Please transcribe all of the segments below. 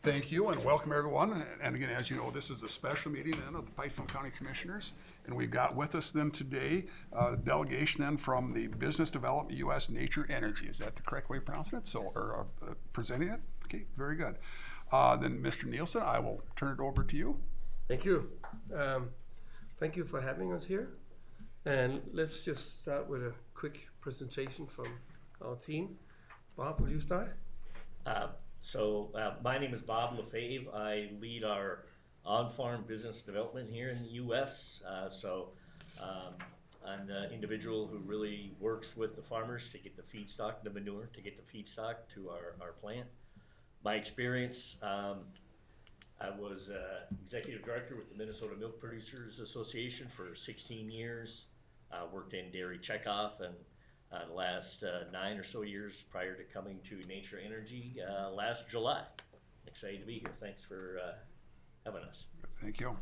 Thank you and welcome everyone. And again, as you know, this is a special meeting then of the Pipestone County Commissioners. And we've got with us then today a delegation then from the Business Development U.S. Nature Energy. Is that the correct way of pronouncing it? Or presenting it? Okay, very good. Then Mr. Nielsen, I will turn it over to you. Thank you. Thank you for having us here. And let's just start with a quick presentation from our team. Bob, will you start? My name is Bob Lefebvre. I lead our on-farm business development here in the U.S. I'm the individual who really works with the farmers to get the feedstock, the manure, to get the feedstock to our plant. My experience, I was executive director with the Minnesota Milk Producers Association for 16 years. Worked in dairy checkoff and the last 9 or so years prior to coming to Nature Energy last July. Excited to be here. Thanks for having us. Thank you.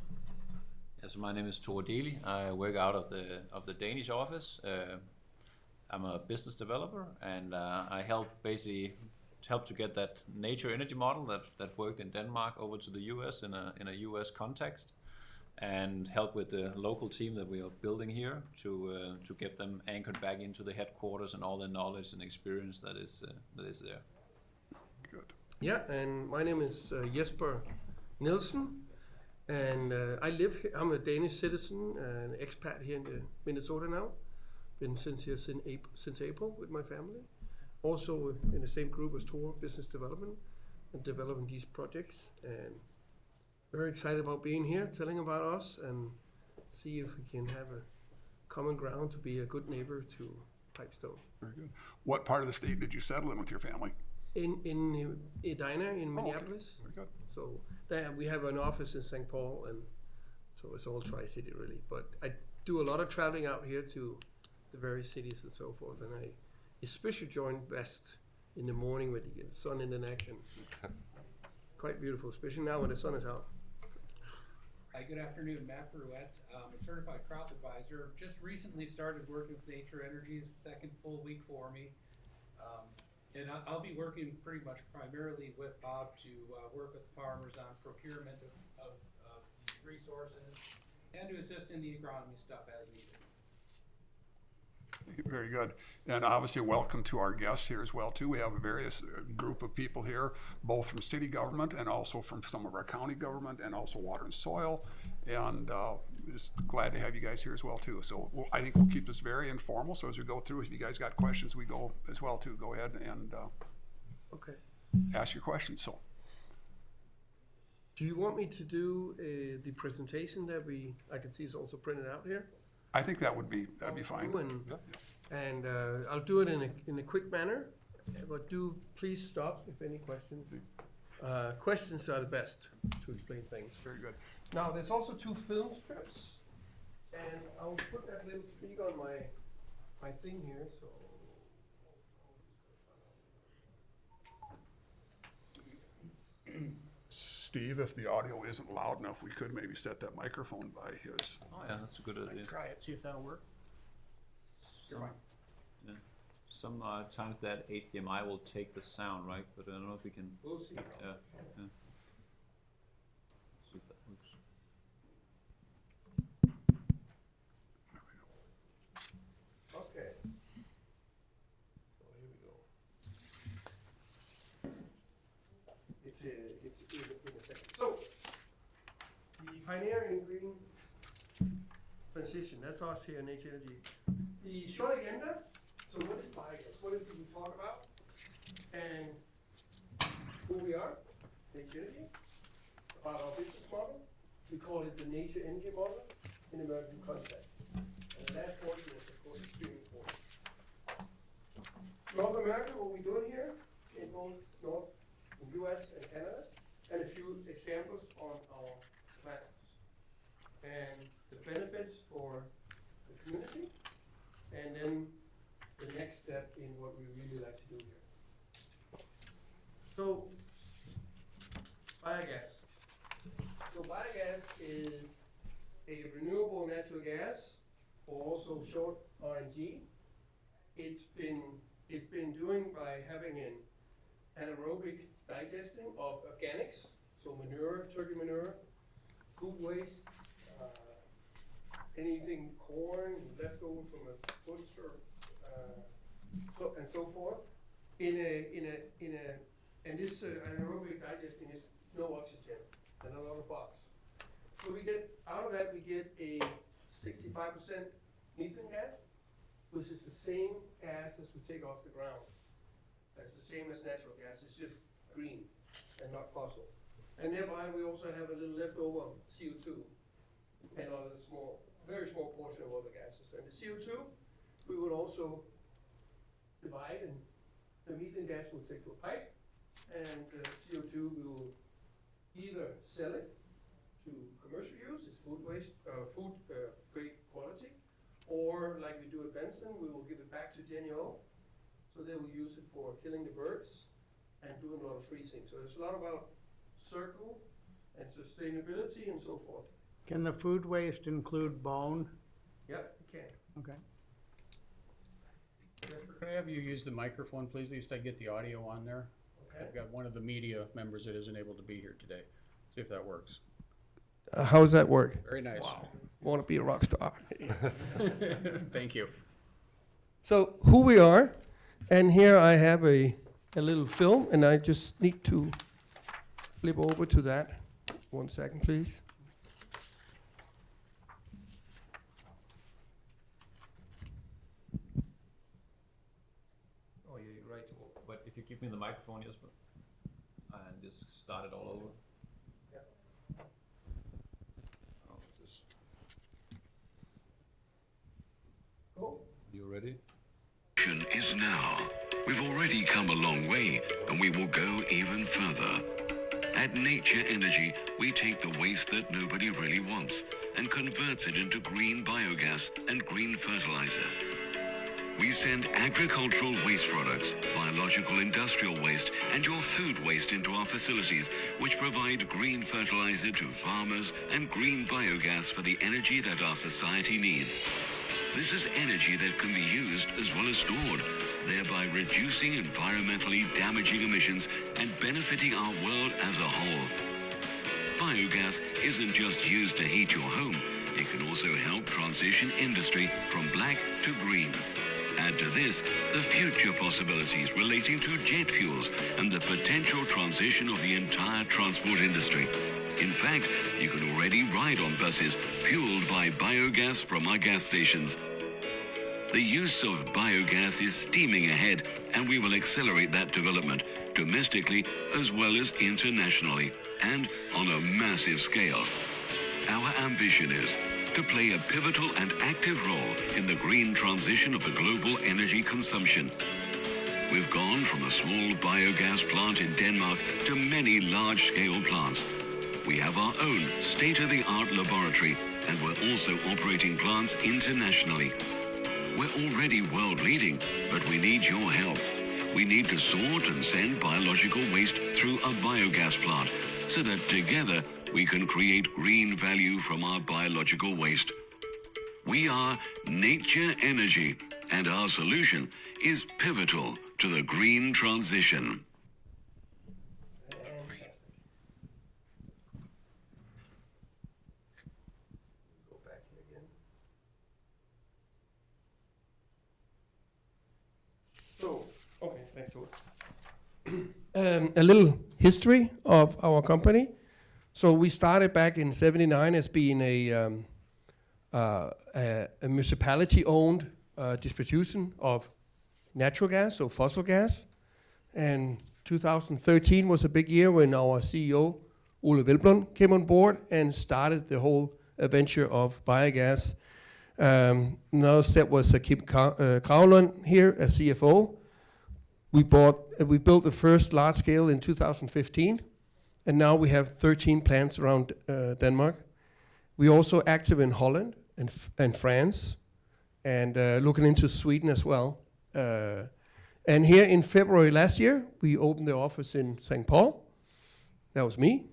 Yeah, so my name is Thor Deli. I work out of the Danish office. I'm a business developer, and I help to get that nature energy model that worked in Denmark over to the US in a US context, and help with the local team that we are building here to get them anchored back into the headquarters and all the knowledge and experience that is there. Good. Yeah, and my name is Jesper Nielsen, and I live here. I'm a Danish citizen, an expat here in Minnesota now. Been since April with my family. Also in the same group as Thor, business development, and developing these projects. And very excited about being here, telling about us, and see if we can have a common ground to be a good neighbor to Pipestone. Very good. What part of the state did you settle in with your family? In Edina, in Minneapolis. Okay. Very good. So there we have an office in St. Paul, and so it's all Tri-City really. But I do a lot of traveling out here to the various cities and so forth, and I especially join best in the morning when you get the sun in the neck, and quite beautiful, especially now when the sun is out. Hi, good afternoon. Matt Brouette. I'm a certified crop advisor. Just recently started working with Nature Energy. It's the second full week for me. And I'll be working pretty much primarily with Bob to work with farmers on procurement of resources and to assist in the agronomy stuff as needed. Very good. And obviously welcome to our guests here as well too. We have a various group of people here, both from city government and also from some of our county government and also water and soil. And just glad to have you guys here as well too. So I think we'll keep this very informal. So as we go through, if you guys got questions, we go as well too. Go ahead and Okay. ask your questions. So Do you want me to do the presentation that I can see is also printed out here? I think that'd be fine. And I'll do it in a quick manner, but do please stop if any questions. Questions are the best to explain things. Very good. Now there's also 2 film strips, and I'll put that little speaker on my thing here. So Steve, if the audio isn't loud enough, we could maybe set that microphone by his. Oh yeah, that's a good idea. try it, see if that'll work. Sometimes that HDMI will take the sound, right? But I don't know if we can. We'll see. Yeah. See if that works. Okay. So here we go. It's in a second. So the pioneering green transition. That's us here in Nature Energy. The short agenda. So what is biogas? What is it we talk about? And who we are, Nature Energy. About our business model. We call it the Nature Energy model in American context. And the last portion is, of course, extremely important. North America, what we're doing here in both in US and Canada, and a few examples on our plants. And the benefits for the community, and then the next step in what we really like to do here. So, biogas. So biogas is a renewable natural gas, or also short RNG. It's been doing by having anaerobic digesting of organics, so manure, turkey manure, food waste, anything corn leftover from a butcher, and so forth. And this anaerobic digesting is no oxygen and a lot of box. So we get out of that, we get a 65% methane gas, which is the same gas as we take off the ground. That's the same as natural gas, it's just green and not fossil. And thereby we also have a little leftover CO2 and other very small portion of other gases. And the CO2, we will also divide, and the methane gas will take to a pipe, and the CO2 we will either sell it to commercial use, it's food waste, food grade quality, or like we do at Benson, we will give it back to GNO, so they will use it for killing the birds and doing a lot of freezing. So there's a lot about circle and sustainability and so forth. Can the food waste include bone? Yep, you can. Okay. Could I have you use the microphone, please? At least I get the audio on there. Okay. I've got one of the media members that isn't able to be here today. See if that works. How does that work? Very nice. Want to be a rock star. Thank you. So who we are, and here I have a little film, and I just need to flip over to that. 1 second, please. Oh, yeah, you're right. But if you give me the microphone, Jesper, and just start it all over. You ready? Is now. We've already come a long way, and we will go even further. At Nature Energy, we take the waste that nobody really wants and converts it into green biogas and green fertilizer. We send agricultural waste products, biological industrial waste, and your food waste into our facilities, which provide green fertilizer to farmers and green biogas for the energy that our society needs. This is energy that can be used as well as stored, thereby reducing environmentally damaging emissions and benefiting our world as a whole. Biogas isn't just used to heat your home, it can also help transition industry from black to green. Add to this the future possibilities relating to jet fuels and the potential transition of the entire transport industry. In fact, you can already ride on buses fueled by biogas from our gas stations. The use of biogas is steaming ahead, and we will accelerate that development domestically as well as internationally and on a massive scale. Our ambition is to play a pivotal and active role in the green transition of the global energy consumption. We've gone from a small biogas plant in Denmark to many large-scale plants. We have our own state-of-the-art laboratory, and we're also operating plants internationally. We're already world-leading, but we need your help. We need to sort and send biological waste through a biogas plant so that together we can create green value from our biological waste. We are Nature Energy, and our solution is pivotal to the green transition. Go back here again. So, okay, thanks, Tor. A little history of our company. So we started back in '79 as being a municipality-owned distribution of natural gas, so fossil gas. And 2013 was a big year when our CEO, Ole Velblom, came on board and started the whole adventure of biogas. Another step was Kim Kravlund here as CFO. We built the first large scale in 2015, and now we have 13 plants around Denmark. We're also active in Holland and France, and looking into Sweden as well. And here in February last year, we opened the office in St. Paul. That was me,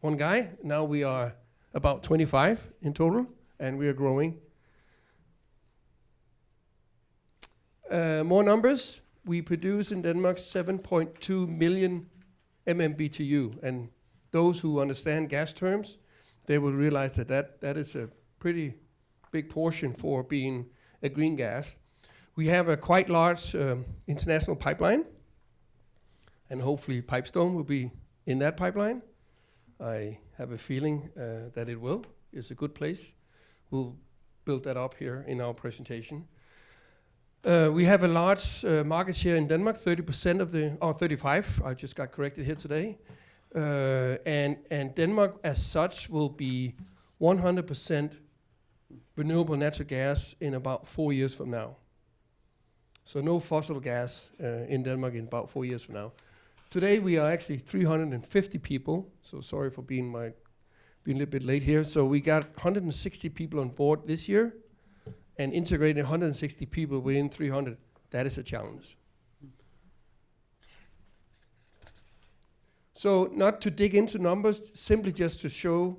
one guy. Now we are about 25 in total, and we are growing. More numbers. we produce in Denmark 7.2 million MMBTU, and those who understand gas terms, they will realize that is a pretty big portion for being a green gas. We have a quite large international pipeline, and hopefully Pipestone will be in that pipeline. I have a feeling that it will. It's a good place. We'll build that up here in our presentation. We have a large market share in Denmark, 30% of the, or 35, I just got corrected here today. And Denmark as such will be 100% renewable natural gas in about 4 years from now. So no fossil gas in Denmark in about 4 years from now. Today we are actually 350 people, so sorry for being a little bit late here. So we got 160 people on board this year, and integrating 160 people within 300, that is a challenge. So not to dig into numbers, simply just to show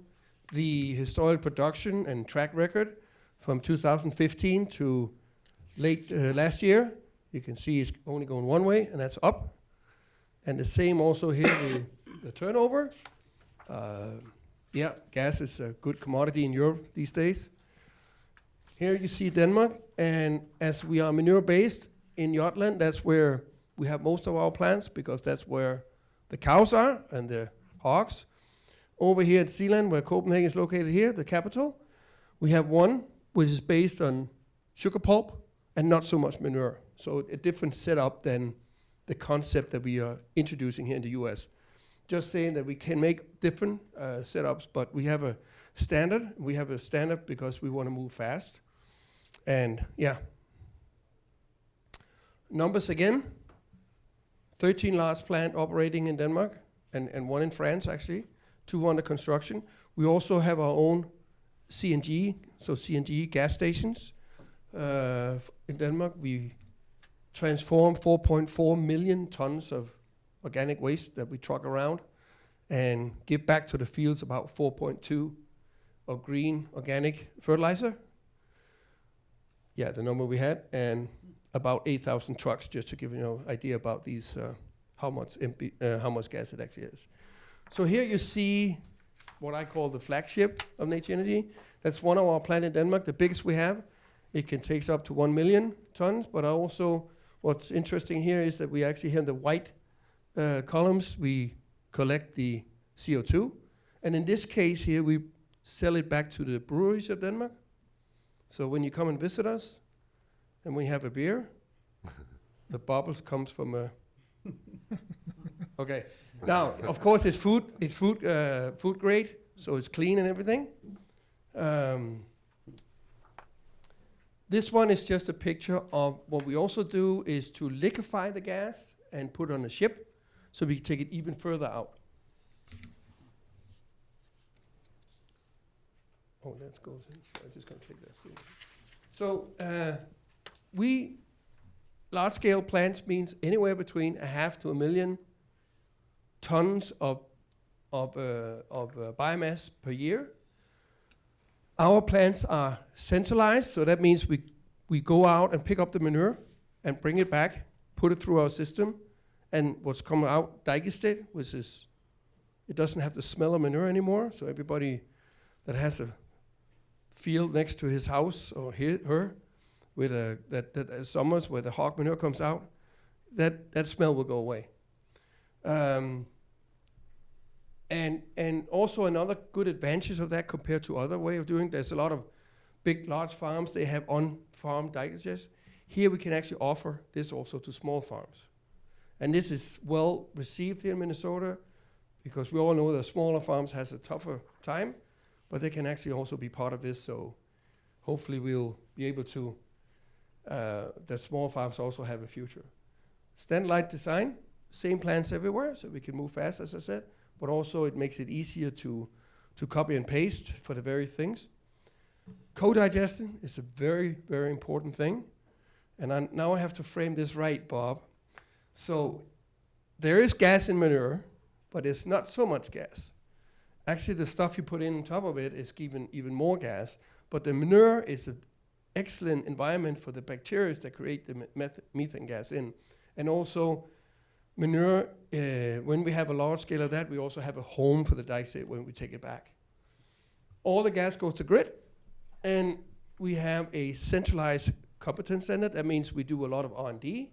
the historical production and track record from 2015 to late last year. You can see it's only going one way, and that's up. And the same also here, the turnover. Yeah, gas is a good commodity in Europe these days. Here you see Denmark, and as we are manure-based in Jutland, that's where we have most of our plants, because that's where the cows are and the hogs. Over here at Zealand, where Copenhagen is located here, the capital, we have one which is based on sugar pulp and not so much manure. So a different setup than the concept that we are introducing here in the US. Just saying that we can make different setups, but we have a standard. We have a standard because we want to move fast. And yeah. Numbers again. 13 large plant operating in Denmark, and one in France actually, 2 under construction. We also have our own CNG, so CNG gas stations. In Denmark, we transform 4.4 million tons of organic waste that we truck around and give back to the fields about 4.2 of green organic fertilizer. Yeah, the number we had, and about 8,000 trucks, just to give you an idea about these, how much gas it actually is. So here you see what I call the flagship of Nature Energy. That's one of our plants in Denmark, the biggest we have. It can take up to 1 million tons, but also what's interesting here is that we actually have the white columns, we collect the CO2. And in this case here, we sell it back to the breweries of Denmark. So when you come and visit us, and we have a beer, the bubbles comes from a... Okay. Now, of course, it's food grade, so it's clean and everything. This one is just a picture of what we also do is to liquefy the gas and put it on a ship, so we can take it even further out. Oh, that goes in. I'm just going to click that screen. So large-scale plants means anywhere between 0.5 to 1 million tons of biomass per year. Our plants are centralized, so that means we go out and pick up the manure and bring it back, put it through our system, and what's coming out digested, which is, it doesn't have the smell of manure anymore, so everybody that has a field next to his house or her with that summers where the hog manure comes out, that smell will go away. And also another good advantage of that compared to other way of doing, there's a lot of big, large farms, they have on-farm digest. Here we can actually offer this also to small farms. And this is well received here in Minnesota, because we all know that smaller farms has a tougher time, but they can actually also be part of this. So hopefully we'll be able to, that small farms also have a future. Stand-light design, same plants everywhere, so we can move fast, as I said, but also it makes it easier to copy and paste for the very things. Co-digestion is a very, very important thing. And now I have to frame this right, Bob. So there is gas in manure, but it's not so much gas. Actually, the stuff you put in on top of it is even more gas, but the manure is an excellent environment for the bacteria that create the methane gas in. And also, manure, when we have a large scale of that, we also have a home for the digester when we take it back. All the gas goes to grid, and we have a centralized competence center. That means we do a lot of R&D.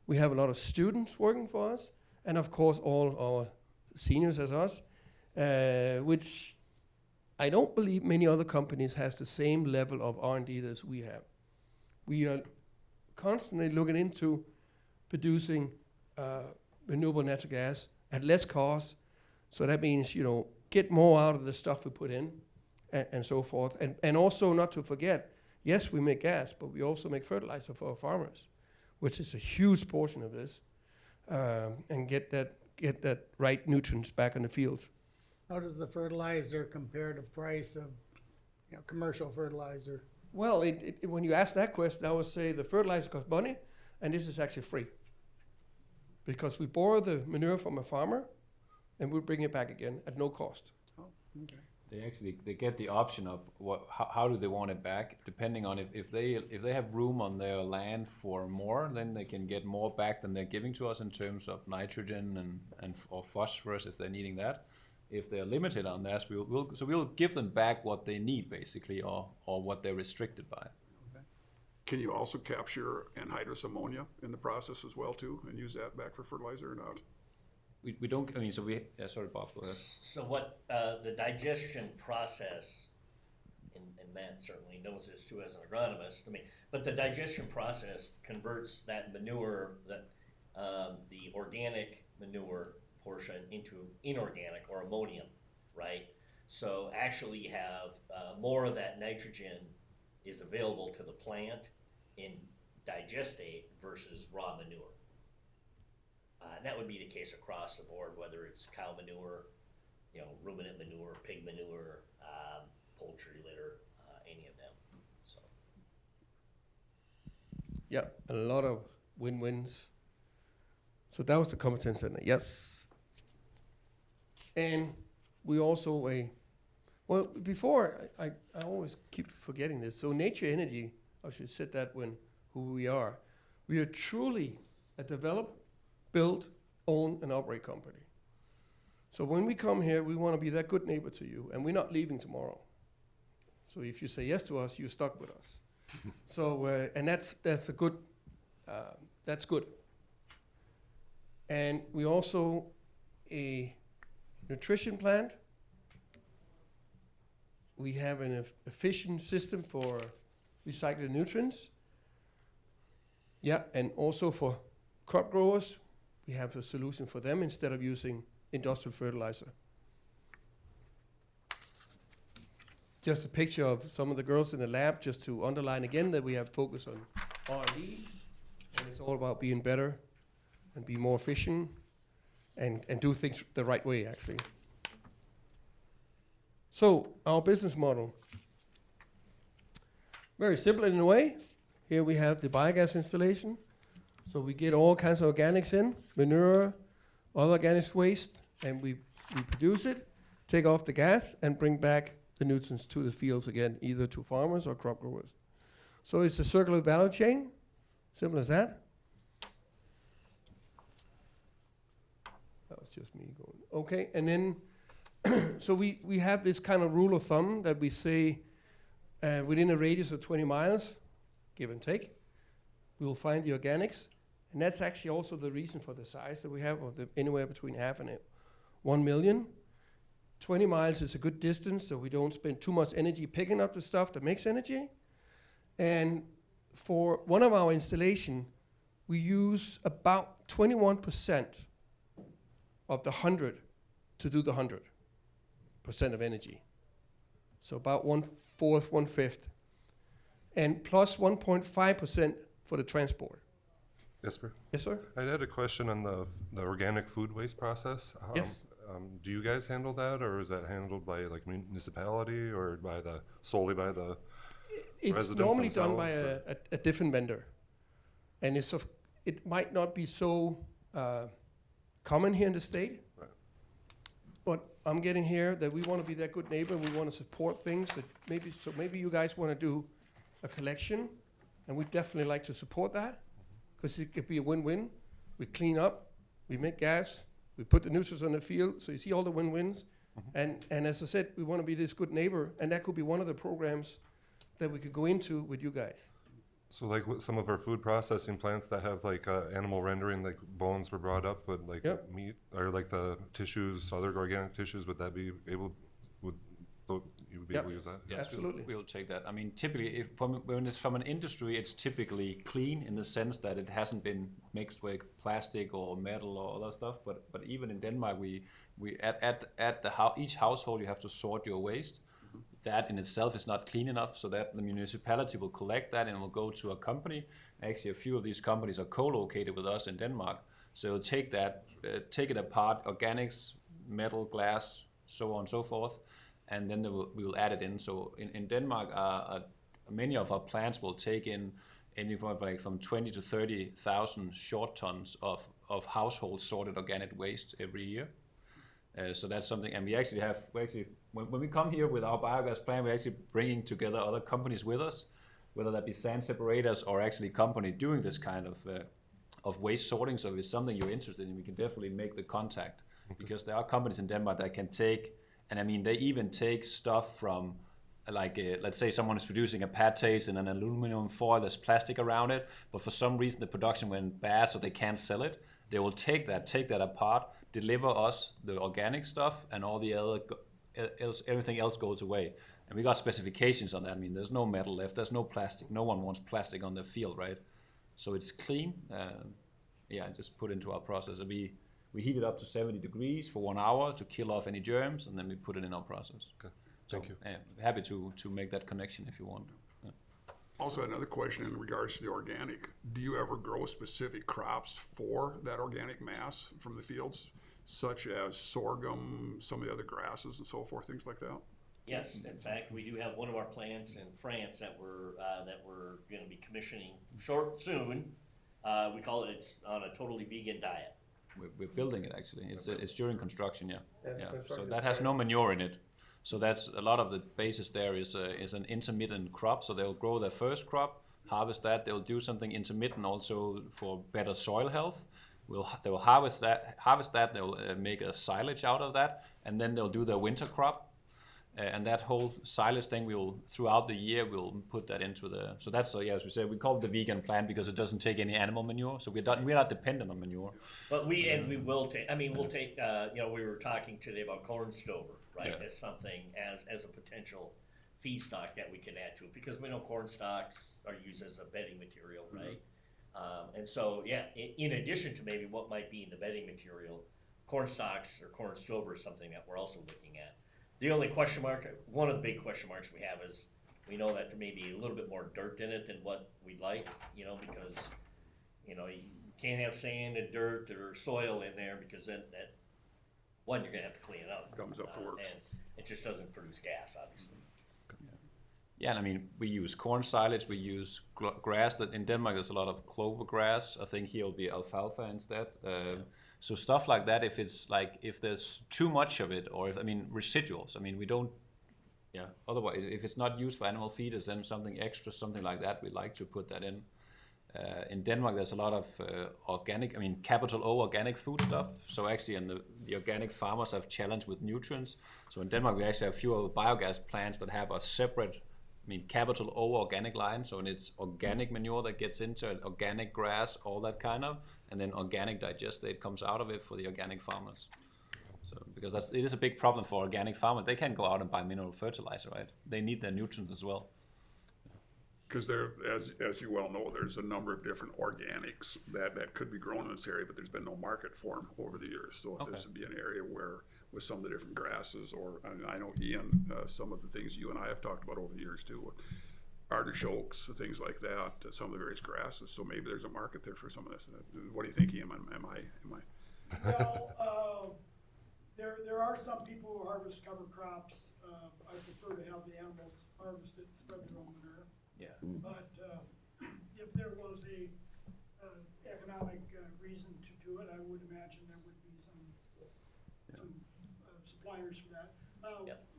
We have a lot of students working for us, and of course all our seniors as us, which I don't believe many other companies has the same level of R&D as we have. We are constantly looking into producing renewable natural gas at less cost. So that means, get more out of the stuff we put in and so forth. And also not to forget, yes, we make gas, but we also make fertilizer for our farmers, which is a huge portion of this, and get that right nutrients back in the fields. How does the fertilizer compare to price of, commercial fertilizer? Well, when you ask that question, I would say the fertilizer costs money, and this is actually free. Because we borrow the manure from a farmer, and we bring it back again at no cost. Oh, okay. They get the option of how do they want it back, depending on if they have room on their land for more, then they can get more back than they're giving to us in terms of nitrogen or phosphorus if they're needing that. If they're limited on that, we'll give them back what they need basically, or what they're restricted by. Can you also capture anhydrous ammonia in the process as well too, and use that back for fertilizer or not? We don't. I mean, sorry, Bob. Go ahead. So what the digestion process, and Matt certainly knows this too as an agronomist. But the digestion process converts that manure, the organic manure portion, into inorganic or ammonium, right? So actually, you have more of that nitrogen is available to the plant in digestate versus raw manure. And that would be the case across the board, whether it's cow manure, ruminant manure, pig manure, poultry litter, any of them. So. Yeah, a lot of win-wins. So that was the competence center, yes. And we also before, I always keep forgetting this. So Nature Energy, I should say that who we are. We are truly a develop, build, own, and operate company. So when we come here, we want to be that good neighbor to you, and we're not leaving tomorrow. So if you say yes to us, you're stuck with us. So and that's a good, that's good. And we also a nutrition plant. We have an efficient system for recycling nutrients. Yeah, and also for crop growers, we have a solution for them instead of using industrial fertilizer. Just a picture of some of the girls in the lab, just to underline again that we have focus on R&D, and it's all about being better and be more efficient and do things the right way, actually. So, our business model. Very simple in a way. Here we have the biogas installation. So we get all kinds of organics in, manure, other organic waste, and we produce it, take off the gas, and bring back the nutrients to the fields again, either to farmers or crop growers. So it's a circular value chain, simple as that. That was just me going. Okay, and then, so we have this kind of rule of thumb that we say within a radius of 20 miles, give and take, we'll find the organics. And that's actually also the reason for the size that we have, of anywhere between 0.5 and 1 million. 20 miles is a good distance, so we don't spend too much energy picking up the stuff that makes energy. And for one of our installation, we use about 21% of the 100 to do the 100% of energy. So about 1/4, 1/5. And plus 1.5% for the transport. Jesper? Yes, sir? I had a question on the organic food waste process. Yes. Do you guys handle that, or is that handled by like municipality or solely by the It's residents normally done by themselves, a different vendor. And it might not be so common here in the state. Right. But I'm getting here that we want to be that good neighbor. We want to support things that maybe you guys want to do a collection, and we definitely like to support that because it could be a win-win. we clean up, we make gas, we put the nutrients on the field, so you see all the win-wins. And as I said, we want to be this good neighbor, and that could be one of the programs that we could go into with you guys. So like with some of our food processing plants that have like animal rendering, like bones were brought up, but like Yep. meat or like the tissues, other organic tissues, would that be able, would you be Yep. able to use that? Yes, Absolutely. we'll take that. I mean, typically, when it's from an industry, it's typically clean in the sense that it hasn't been mixed with plastic or metal or other stuff. But even in Denmark, each household you have to sort your waste. That in itself is not clean enough, so that the municipality will collect that and will go to a company. Actually, a few of these companies are co-located with us in Denmark, so they'll take that, take it apart, organics, metal, glass, so on and so forth, and then we will add it in. So in Denmark, many of our plants will take in anywhere from 20 to 30,000 short tons of household sorted organic waste every year. So that's something, and we actually when we come here with our biogas plant, we're actually bringing together other companies with us, whether that be sand separators or actually company doing this kind of waste sorting. So if it's something you're interested in, we can definitely make the contact, because there are companies in Denmark that can take, and I mean, they even take stuff from, like, let's say someone is producing a pâté in an aluminum foil, there's plastic around it, but for some reason the production went bad, so they can't sell it. They will take that apart, deliver us the organic stuff, and all the other everything else goes away. And we got specifications on that. I mean, there's no metal left, there's no plastic. No one wants plastic on their field, right? So it's clean. Just put into our process. We heat it up to 70 degrees for 1 hour to kill off any germs, and then we put it in our process. Okay. Thank you. Happy to make that connection if you want. Yeah. Also, another question in regards to the organic. Do you ever grow specific crops for that organic mass from the fields, such as sorghum, some of the other grasses and so forth, things like that? Yes, in fact, we do have one of our plants in France that we're going to be commissioning soon. We call it's on a totally vegan diet. We're building it actually. It's during construction, yeah. So construction that has no manure in it. So that's a lot of the basis there is an intermittent crop. So they'll grow their first crop, harvest that. They'll do something intermittent also for better soil health. They'll harvest that. They'll make a silage out of that, and then they'll do their winter crop. And that whole silage thing, throughout the year we'll put that into the. So that's as we said, we call it the vegan plant because it doesn't take any animal manure. So we're not dependent on manure. But we will take. I mean, we'll take. We were talking today about corn stover, right? Yeah. As something as a potential feedstock that we can add to it, because we know corn stalks are used as a bedding material, right? And so in addition to maybe what might be in the bedding material, corn stalks or corn stover is something that we're also looking at. The only question mark, one of the big question marks we have is we know that there may be a little bit more dirt in it than what we'd like, because, you can't have sand and dirt or soil in there, because then you're going to have to clean it up. Comes up the works. And it just doesn't produce gas, obviously. Yeah, and I mean, we use corn silage, we use grass. That in Denmark there's a lot of clover grass. I think here will be alfalfa instead. So stuff like that, if there's too much of it, or residuals. I mean, we don't. Yeah. Otherwise, if it's not used for animal feeders, then something extra, something like that, we like to put that in. In Denmark, there's a lot of organic. I mean, capital O organic food stuff. So actually, and the organic farmers have challenged with nutrients. So in Denmark, we actually have a few of the biogas plants that have a separate. Capital O organic line, so it's organic manure that gets into it, organic grass, all that kind of, and then organic digestate comes out of it for the organic farmers. So because it is a big problem for organic farmers, they can't go out and buy mineral fertilizer, right? They need their nutrients as well. Because as you well know, there's a number of different organics that could be grown in this area, but there's been no market for them over the years. So if this would be an area where, with some of the different grasses, or I know Ian, some of the things you and I have talked about over the years too, artichokes, things like that, some of the various grasses. So maybe there's a market there for some of this. What do you think, Ian? Am I? Well, there are some people who harvest cover crops. I prefer to have the animals harvested and spread their own manure. Yeah. But if there was a economic reason to do it, I would imagine there would be some suppliers for that.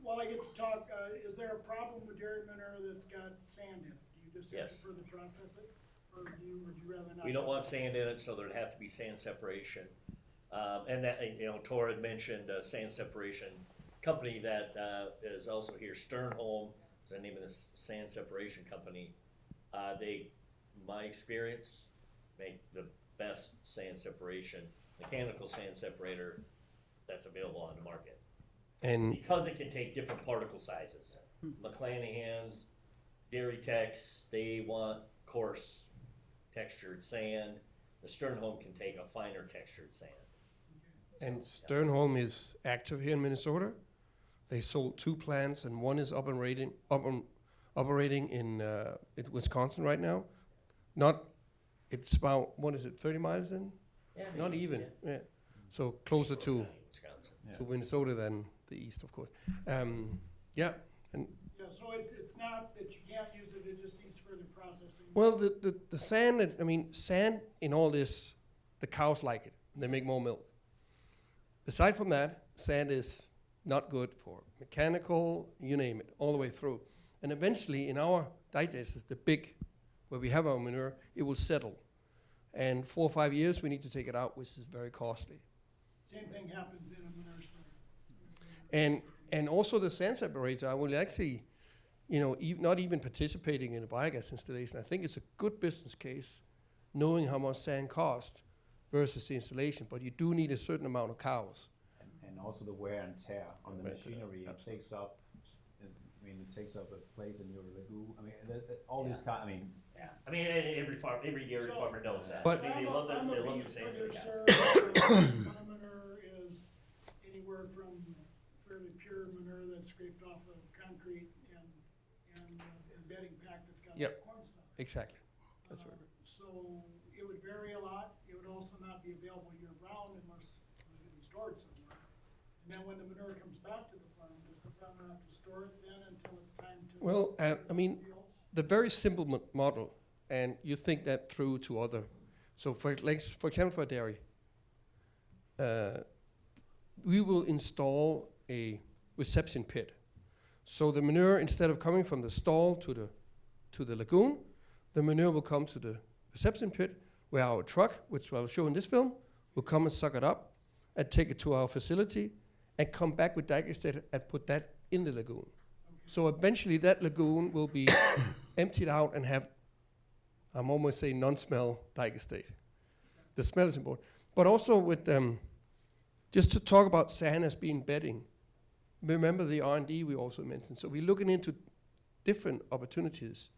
While I get to talk, is there a problem with dairy manure that's got sand in it? Do you just have to further process it? Or would you rather not? We don't want sand in it, so there'd have to be sand separation. And that, Tor had mentioned a sand separation company that is also here, Sternholm is the name of this sand separation company. They, my experience, make the best sand separation, mechanical sand separator that's available on the market. And Because it can take different particle sizes. McClanahan's, Dairy Techs, they want coarse textured sand. The Sternholm can take a finer textured sand. And Sternholm is active here in Minnesota. They sold 2 plants, and one is operating in Wisconsin right now. It's about, what is it, 30 miles in? Yeah, Not maybe, even, yeah. yeah. So closer to Wisconsin. Minnesota than the east, of course. Yeah, and Yeah, so it's not that you can't use it, it just needs further processing. well, the sand, sand in all this, the cows like it. They make more milk. Aside from that, sand is not good for mechanical, you name it, all the way through. And eventually, in our digesters, the big, where we have our manure, it will settle. And 4 or 5 years, we need to take it out, which is very costly. Same thing happens in a manure spreader. And also the sand separator, I will actually, not even participating in a biogas installation. I think it's a good business case, knowing how much sand costs versus the installation. But you do need a certain amount of cows. And also the wear and tear on the Wear and tear, machinery, it absolutely. takes up, it takes up a place in your lagoon. All these kind, Yeah, I mean, every dairy So- farmer knows that. But- I mean, they love I'm a the beef sand for the cows. producer. My manure is anywhere from fairly pure manure that's scraped off of concrete and bedding pack that's got Yep. corn stalks. Exactly. That's right. So it would vary a lot. It would also not be available year round unless it was stored somewhere. And then when the manure comes back to the farm, does the farmer have to store it then until it's time to? Well, put it on the fields? the very simple model, and you think that through to other. So for example, for a dairy, we will install a reception pit. So the manure, instead of coming from the stall to the lagoon, the manure will come to the reception pit, where our truck, which I'll show in this film, will come and suck it up and take it to our facility and come back with digester and put that in the lagoon. So eventually that lagoon will be emptied out and have, I'm almost saying non-smell digestate. The smell is important. But also with, just to talk about sand as being bedding, remember the R&D we also mentioned. So we're looking into different opportunities.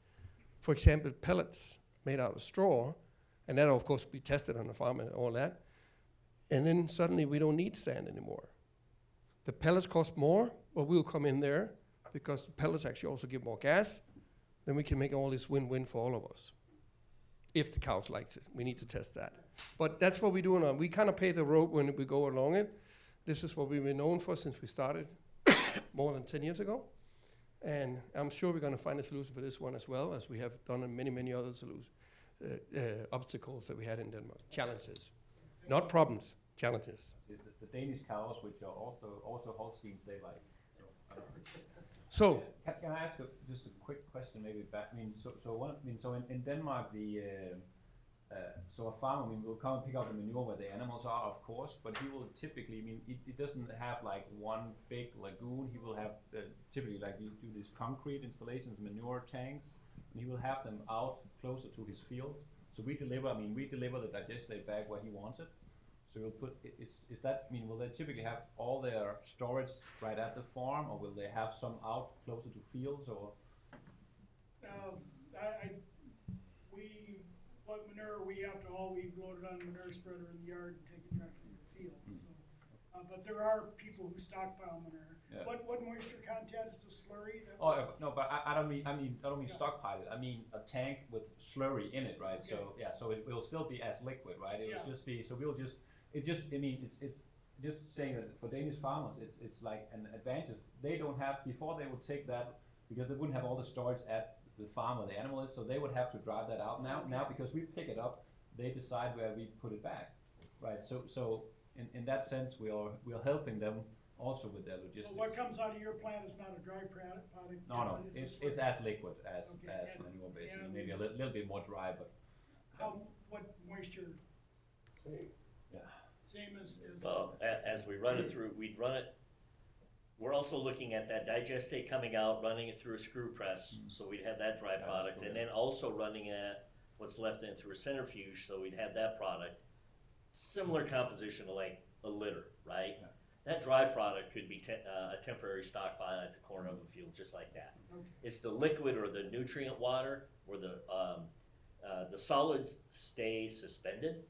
For example, pellets made out of straw, and that'll of course be tested on the farm and all that. And then suddenly we don't need sand anymore. The pellets cost more, but we'll come in there because the pellets actually also give more gas. Then we can make all this win-win for all of us. If the cows likes it, we need to test that. But that's what we're doing. We kind of pay the road when we go along it. This is what we've been known for since we started more than 10 years ago. And I'm sure we're going to find a solution for this one as well, as we have done in many, many other obstacles that we had in Denmark. Challenges. Not problems, challenges. the Danish cows, which are also Holsteins, they like. So, Can I ask just a quick question, maybe back? So in Denmark, so a farmer, will come and pick up the manure where the animals are, of course, but he will typically, it doesn't have like one big lagoon. He will have typically, like, you do these concrete installations, manure tanks, and he will have them out closer to his field. So we deliver the digestate back where he wants it. So we'll put, will they typically have all their storage right at the farm, or will they have some out closer to fields, or? What manure we have to always load it on a manure spreader in the yard and take it directly to the field, so. But there are people who stockpile manure. Yeah. What moisture content is the slurry? No, but I don't mean stockpile it. I mean a tank with slurry in it, right? Okay. So it will still be as liquid, right? It will just be, it's just saying that for Danish farmers, it's like an advantage. They don't have, before they would take that, because they wouldn't have all the storage at the farm where the animal is, so they would have to drive that out now. Now, because we pick it up, they decide where we put it back, right? So in that sense, we are helping them also with their logistics. Well, what comes out of your plant is not a dry product? No, it's as liquid as Okay, manure, basically. Maybe a little bit more dry, but What moisture, Yeah. same as, Well, as we run it through, we'd run it, we're also looking at that digestate coming out, running it through a screw press, so we'd have that dry product, and then also running at what's left in through a centrifuge, so we'd have that product. Similar composition to like a litter, right? Yeah. That dry product could be a temporary stockpile at the corner of a field, just like that. okay. It's the liquid or the nutrient water where the solids stay suspended.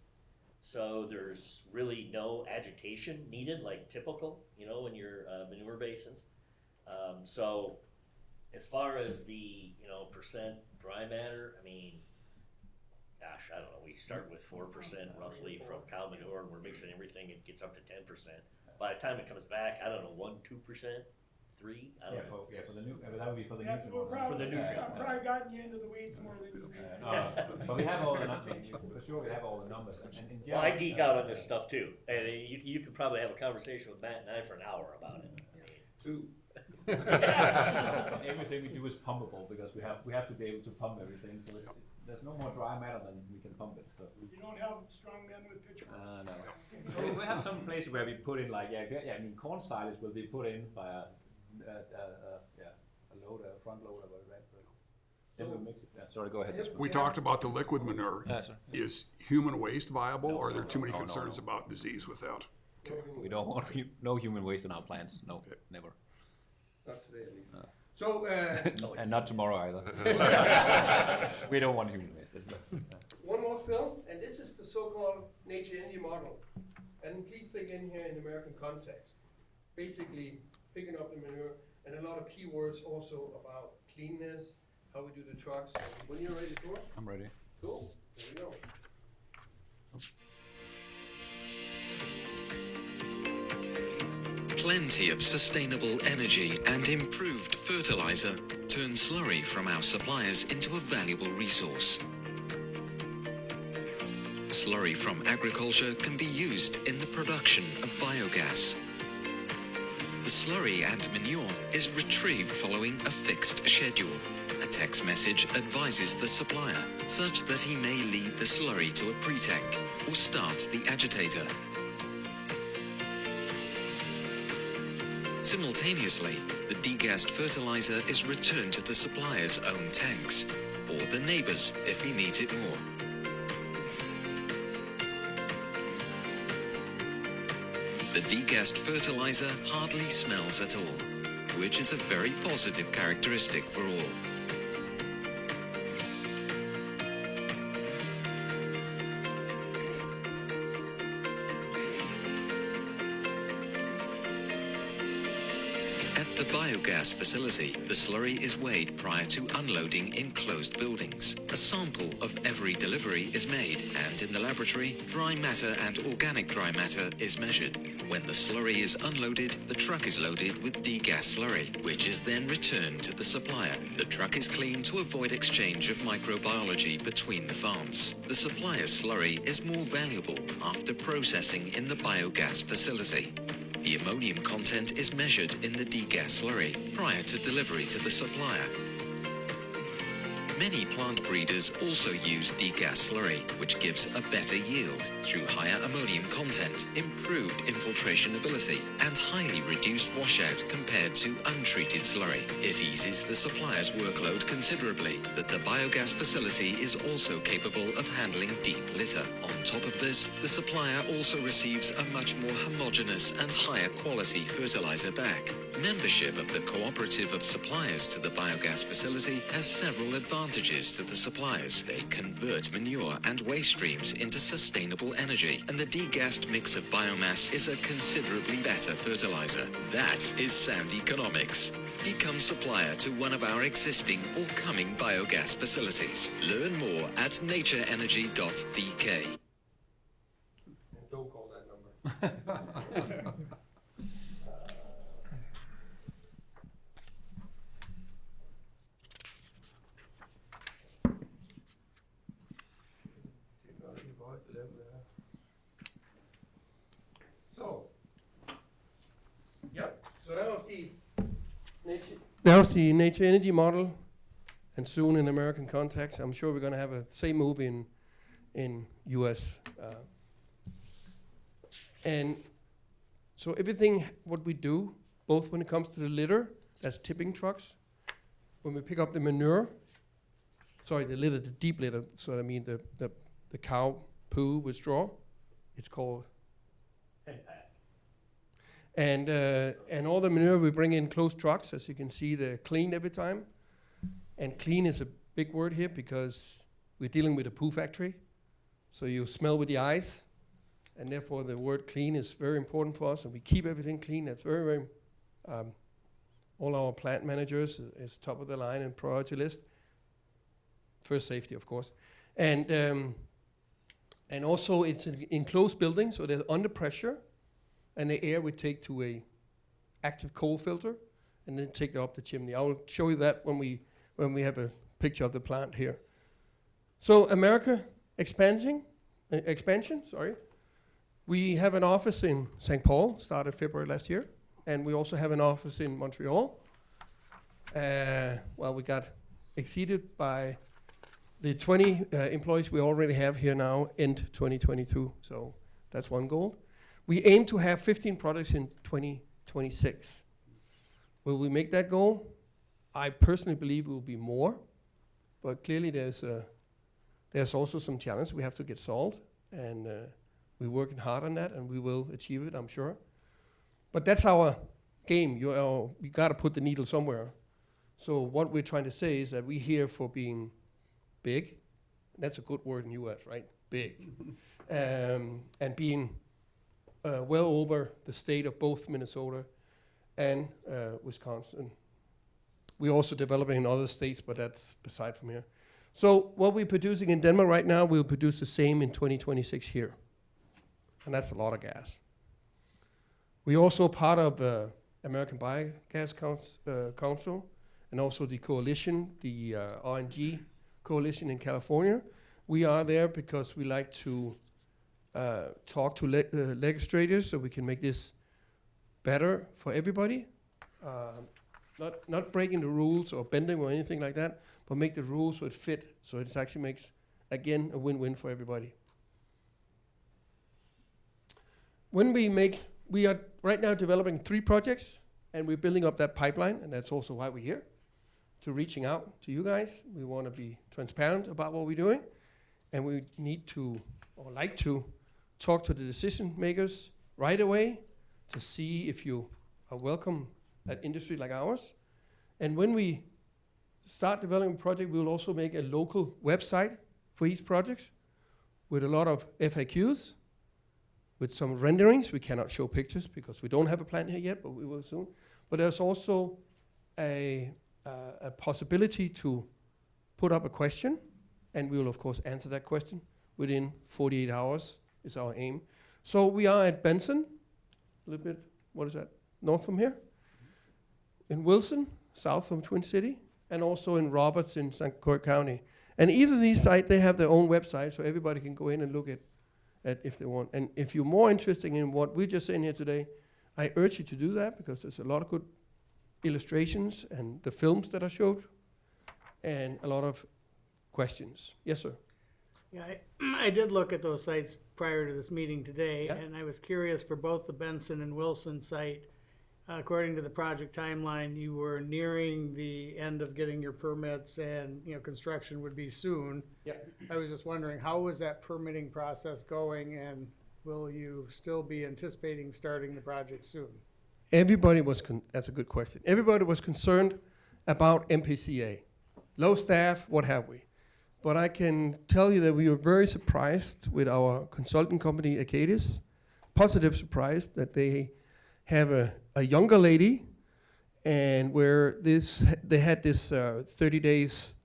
So there's really no agitation needed, like typical, in your manure basins. So as far as the, percent dry matter, I mean, gosh, I don't know, we start with 4% roughly from cow manure, and we're mixing everything, it gets up to 10%. By the time it comes back, I don't know, 1, 2%, 3, I don't know. For the new, that would be for the Yeah, nutrient we're one. probably, For the nutrient. I've probably gotten you into the weeds more than you think. Yes. But we have all the numbers, for sure we have all the numbers, and in Well, I general, geek out on this stuff too, and you could probably have a conversation with Matt and I for an hour about it. Two. Everything we do is pumpable, because we have to be able to pump everything, so there's no more dry matter than we can pump it, so. You don't have strong men with pitchforks. No. We have some places where we put in like, corn silage will be put in by a loader, front loader, right? Then we mix it. Yeah, sorry, go ahead. We talked about the liquid manure. Sir. Is human waste viable, or are there too many no, concerns no. about disease with that? We don't want no human waste in our plants. No, Okay. never. Not today, at least. So, And not tomorrow either. We don't want human waste. one more film, and this is the so-called nature energy model. And please think in here in American context. Basically, picking up the manure, and a lot of keywords also about cleanness, how we do the trucks. When you're ready to go, I'm ready. go. There we go. Plenty of sustainable energy and improved fertilizer turn slurry from our suppliers into a valuable resource. Slurry from agriculture can be used in the production of biogas. The slurry and manure is retrieved following a fixed schedule. A text message advises the supplier, such that he may lead the slurry to a pre-tank or start the agitator. Simultaneously, the degassed fertilizer is returned to the supplier's own tanks, or the neighbor's if he needs it more. The degassed fertilizer hardly smells at all, which is a very positive characteristic for all. At the biogas facility, the slurry is weighed prior to unloading in closed buildings. A sample of every delivery is made, and in the laboratory, dry matter and organic dry matter is measured. When the slurry is unloaded, the truck is loaded with degas slurry, which is then returned to the supplier. The truck is cleaned to avoid exchange of microbiology between the farms. The supplier's slurry is more valuable after processing in the biogas facility. The ammonium content is measured in the degas slurry prior to delivery to the supplier. Many plant breeders also use degas slurry, which gives a better yield through higher ammonium content, improved infiltration ability, and highly reduced washout compared to untreated slurry. It eases the supplier's workload considerably, but the biogas facility is also capable of handling deep litter. On top of this, the supplier also receives a much more homogeneous and higher quality fertilizer back. Membership of the Cooperative of Suppliers to the biogas facility has several advantages to the suppliers. They convert manure and waste streams into sustainable energy, and the degassed mix of biomass is a considerably better fertilizer. That is sound economics. Become supplier to one of our existing or coming biogas facilities. Learn more at natureenergy.dk. Don't call that number. So, yep. So that was the nature energy model, and soon in American context, I'm sure we're going to have a same move in in US. And so everything what we do, both when it comes to the litter, that's tipping trucks, when we pick up the manure, sorry, the litter, the deep litter, so I mean the cow poo with straw, it's called. And all the manure we bring in closed trucks, as you can see, they're cleaned every time. And clean is a big word here because we're dealing with a poo factory. So you smell with the eyes, and therefore the word clean is very important for us, and we keep everything clean. That's very, very, all our plant managers is top of the line and priority list. First safety, of course. And also it's an enclosed building, so they're under pressure, and the air we take to a active coal filter, and then take it up the chimney. I will show you that when we have a picture of the plant here. So America expansion, sorry. We have an office in St. Paul, started February last year, and we also have an office in Montreal. Well, we got exceeded by the 20 employees we already have here now, end 2022, so that's one goal. We aim to have 15 products in 2026. Will we make that goal? I personally believe it will be more, but clearly there's also some challenge we have to get solved, and we're working hard on that, and we will achieve it, I'm sure. But that's our game. You got to put the needle somewhere. So what we're trying to say is that we're here for being big. That's a good word in U.S., right? Big. And being well over the state of both Minnesota and Wisconsin. We're also developing in other states, but that's beside from here. So what we're producing in Denmark right now, we'll produce the same in 2026 here. And that's a lot of gas. We're also part of American Biogas Council, and also the coalition, the RNG coalition in California. We are there because we like to talk to legislators so we can make this better for everybody. Not breaking the rules or bending or anything like that, but make the rules so it fit, so it actually makes, again, a win-win for everybody. We are right now developing 3 projects, and we're building up that pipeline, and that's also why we're here, to reaching out to you guys. We want to be transparent about what we're doing, and we need to, or like to, talk to the decision makers right away to see if you are welcome at industry like ours. And when we start developing a project, we will also make a local website for each project with a lot of FAQs, with some renderings. We cannot show pictures because we don't have a plan here yet, but we will soon. But there's also a possibility to put up a question, and we will of course answer that question within 48 hours is our aim. So we are at Benson, a little bit, what is that, north from here? In Wilson, south from Twin City, and also in Roberts in St. Croix County. And either of these sites, they have their own website, so everybody can go in and look at if they want. And if you're more interested in what we're just saying here today, I urge you to do that, because there's a lot of good illustrations and the films that I showed, and a lot of questions. Yes, sir. Yeah, I did look at those sites prior to this meeting today, Yeah. and I was curious for both the Benson and Wilson site. According to the project timeline, you were nearing the end of getting your permits, and construction would be soon. Yep. I was just wondering, how is that permitting process going, and will you still be anticipating starting the project soon? Everybody was, that's a good question. Everybody was concerned about MPCA. Low staff, what have we. But I can tell you that we were very surprised with our consulting company, Acadis. Positive surprised that they have a younger lady, and where they had this 30 days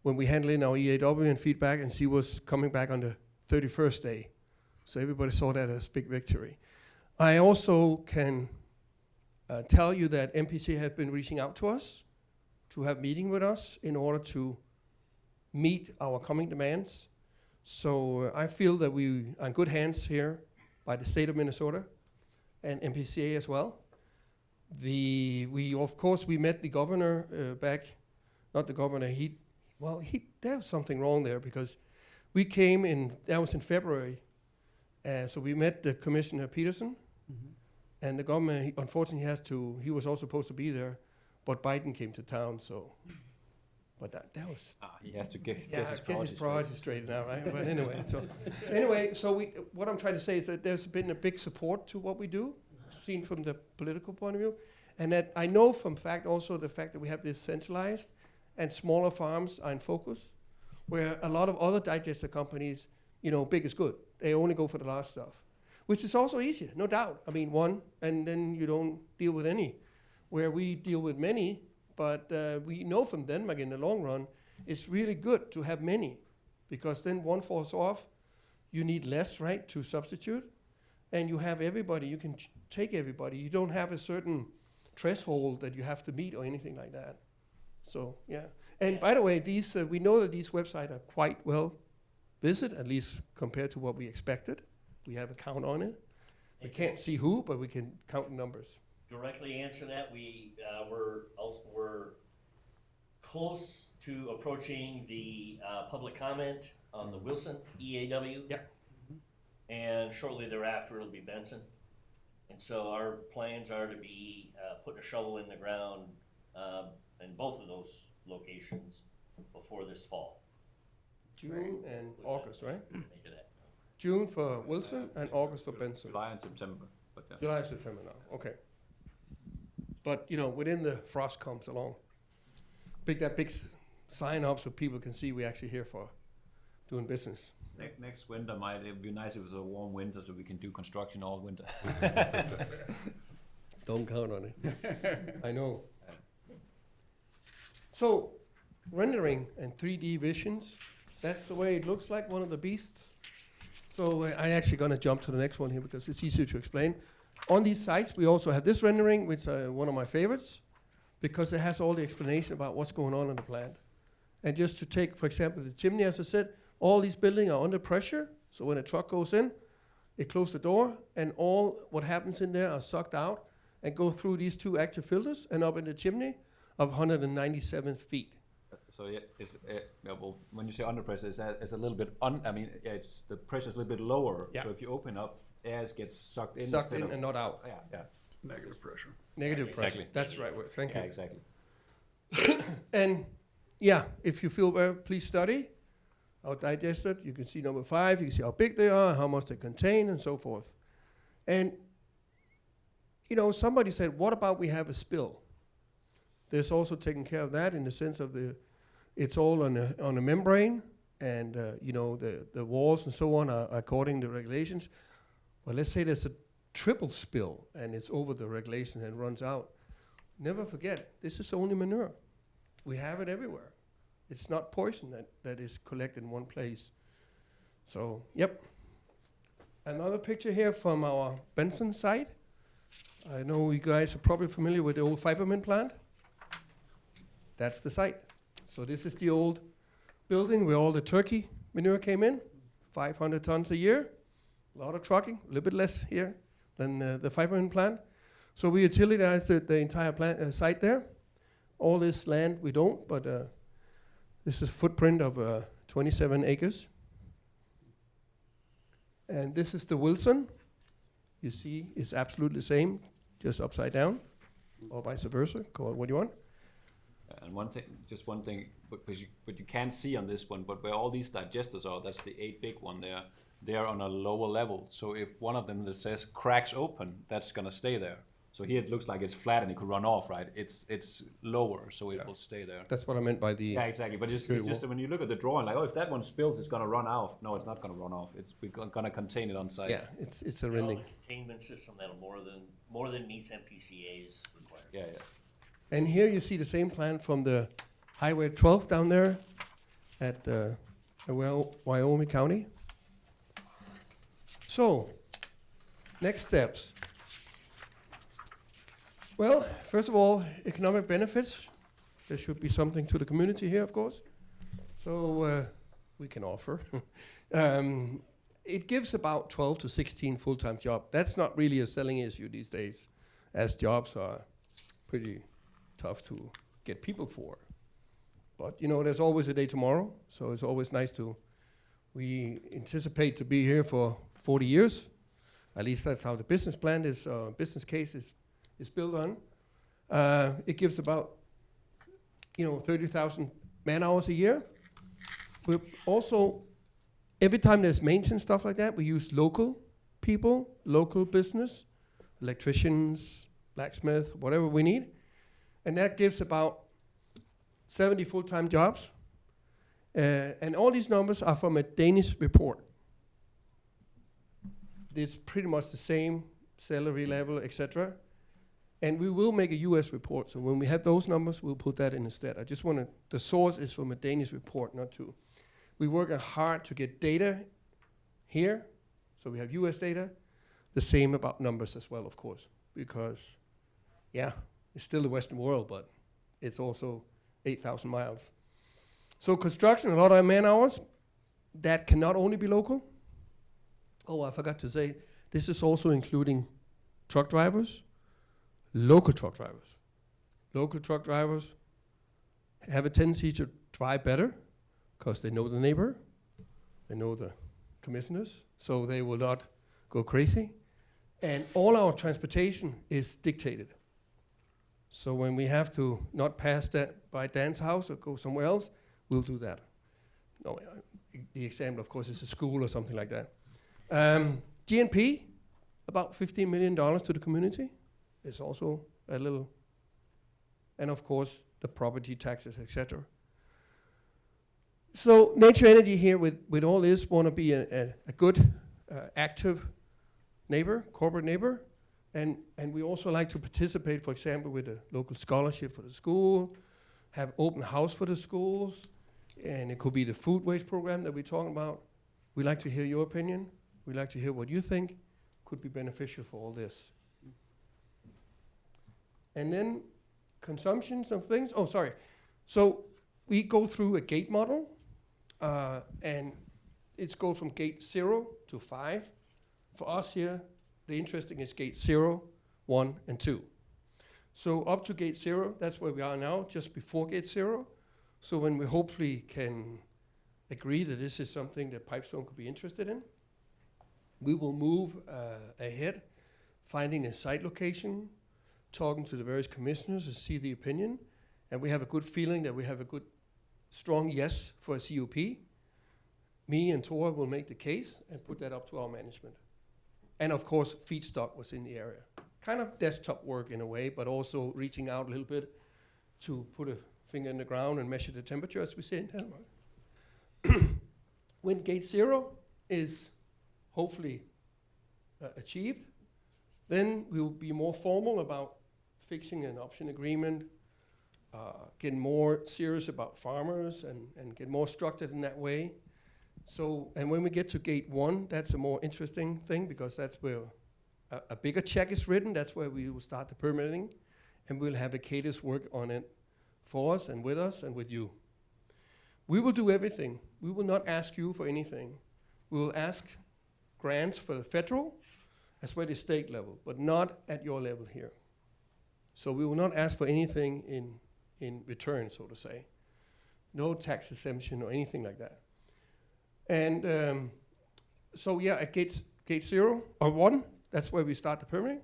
when we handled in our EAW and feedback, and she was coming back on the 31st day. So everybody saw that as big victory. I also can tell you that MPCA have been reaching out to us to have meeting with us in order to meet our coming demands. So I feel that we are in good hands here by the state of Minnesota and MPCA as well. Of course we met the governor back, not the governor, there's something wrong there, because We came in, that was in February. So we met the Commissioner Peterson, and the governor, unfortunately, he was also supposed to be there, but Biden came to town, so. But that was. He has to get His priorities straight now, right? But anyway, so what I'm trying to say is that there's been a big support to what we do, seen from the political point of view, and that I know from fact also the fact that we have this centralized and smaller farms are in focus, where a lot of other digester companies, big is good. They only go for the large stuff, which is also easier, no doubt. I mean, one, and then you don't deal with any, where we deal with many. But we know from Denmark in the long run, it's really good to have many, because then one falls off, you need less, right, to substitute, and you have everybody, you can take everybody. You don't have a certain threshold that you have to meet or anything like that. So, yeah. And by the way, these we know that these websites are quite well visited, at least compared to what we expected. We have a count on it. We can't see who, but we can count numbers. Directly answer that, we're close to approaching the public comment on the Wilson EAW. Yep. And shortly thereafter it'll be Benson. And so our plans are to be putting a shovel in the ground in both of those locations before this fall. June and August, right? Make it that. June for Wilson and August for Benson. July and September. But yeah. July, September now, okay. But, within the frost comes along. That big sign up so people can see we're actually here for doing business. Next winter it would be nice if it was a warm winter so we can do construction all winter. Don't count on it. I know. So, rendering and 3D visions, that's the way it looks like, one of the beasts. So I'm actually going to jump to the next one here because it's easier to explain. On these sites, we also have this rendering, which is one of my favorites, because it has all the explanation about what's going on in the plant. And just to take, for example, the chimney, as I said, all these buildings are under pressure. So when a truck goes in, it closes the door, and all what happens in there are sucked out and go through these two active filters and up in the chimney of 197 feet. So well, when you say under pressure, it's a little bit it's the pressure's a little bit lower. Yeah. So if you open up, air gets sucked in. Sucked in and not out. Yeah. Negative pressure. Negative Exactly. pressure. That's the right word. Thank you. Exactly. And yeah, if you feel well, please study our digester. You can see number 5. You can see how big they are, how much they contain, and so forth. And somebody said, "What about we have a spill?" There's also taking care of that in the sense of it's all on a membrane, and the walls and so on are according to regulations. Well, let's say there's a triple spill and it's over the regulation and runs out. Never forget, this is only manure. We have it everywhere. It's not poison that is collected in one place. So, yep. Another picture here from our Benson site. I know you guys are probably familiar with the old Fiberman plant. That's the site. So this is the old building where all the turkey manure came in, 500 tons a year. A lot of trucking, a little bit less here than the Fiberman plant. So we utilized the entire plant site there. All this land we don't, but this is a footprint of 27 acres. And this is the Wilson. You see, it's absolutely the same, just upside down, or vice versa. Call it what you want. And one thing, but you can't see on this one, but where all these digesters are, that's the 8 big one there. They're on a lower level. So if one of them that says cracks open, that's gonna stay there. So here it looks like it's flat and it could run off, right? It's lower, so it will stay there. That's what I meant by the... Yeah, exactly. But it's just when you look at the drawing, like, if that one spills, it's gonna run off. No, it's not gonna run off. We're gonna contain it on site. Yeah, it's a All rendering. the containment system that'll more than meets MPCA's requirements. Yeah. And here you see the same plant from the Highway 12 down there at Wyoming County. So, next steps. Well, first of all, economic benefits. There should be something to the community here, of course. So we can offer. It gives about 12 to 16 full-time jobs. That's not really a selling issue these days, as jobs are pretty tough to get people for. But there's always a day tomorrow, so it's always nice to We anticipate to be here for 40 years. At least that's how the business plan is, business case is built on. It gives about, 30,000 man hours a year. We also, every time there's maintenance stuff like that, we use local people, local business, electricians, blacksmith, whatever we need. And that gives about 70 full-time jobs. And all these numbers are from a Danish report. It's pretty much the same salary level, etc. And we will make a US report. So when we have those numbers, we'll put that in instead. I just want to, the source is from a Danish report, not to. We work hard to get data here. So we have US data. The same about numbers as well, of course. Because, yeah, it's still the Western world, but it's also 8,000 miles. So construction, a lot of man hours, that can not only be local. Oh, I forgot to say, this is also including truck drivers, local truck drivers. Local truck drivers have a tendency to drive better because they know the neighbor, they know the commissioners, so they will not go crazy. And all our transportation is dictated. So when we have to not pass that by Dan's house or go somewhere else, we'll do that. No, the example, of course, is a school or something like that. GNP, about $15 million to the community. It's also a little, and of course, the property taxes, etc. So Nature Energy here with all this want to be a good, active neighbor, corporate neighbor. And we also like to participate, for example, with a local scholarship for the school, have open house for the schools, and it could be the food waste program that we're talking about. We like to hear your opinion. We like to hear what you think could be beneficial for all this. And then consumptions of things. Oh, sorry. So we go through a gate model, and it goes from gate 0 to 5. For us here, the interesting is gate 0, 1, and 2. So up to gate 0, that's where we are now, just before gate 0. So when we hopefully can agree that this is something that Pipestone could be interested in, we will move ahead, finding a site location, talking to the various commissioners and see the opinion. And we have a good feeling that we have a good, strong yes for a CUP. Me and Tor will make the case and put that up to our management. And of course, feedstock was in the area. Kind of desktop work in a way, but also reaching out a little bit to put a finger in the ground and measure the temperature, as we say in Denmark. When gate 0 is hopefully achieved, then we will be more formal about fixing an option agreement, getting more serious about farmers and get more structured in that way. So, and when we get to gate 1, that's a more interesting thing because that's where a bigger check is written. That's where we will start the permitting, and we'll have a cadence work on it for us and with you. We will do everything. We will not ask you for anything. We will ask grants for the federal as well as state level, but not at your level here. So we will not ask for anything in return, so to say. No tax exemption or anything like that. And so yeah, at gate 0 or 1, that's where we start the permitting.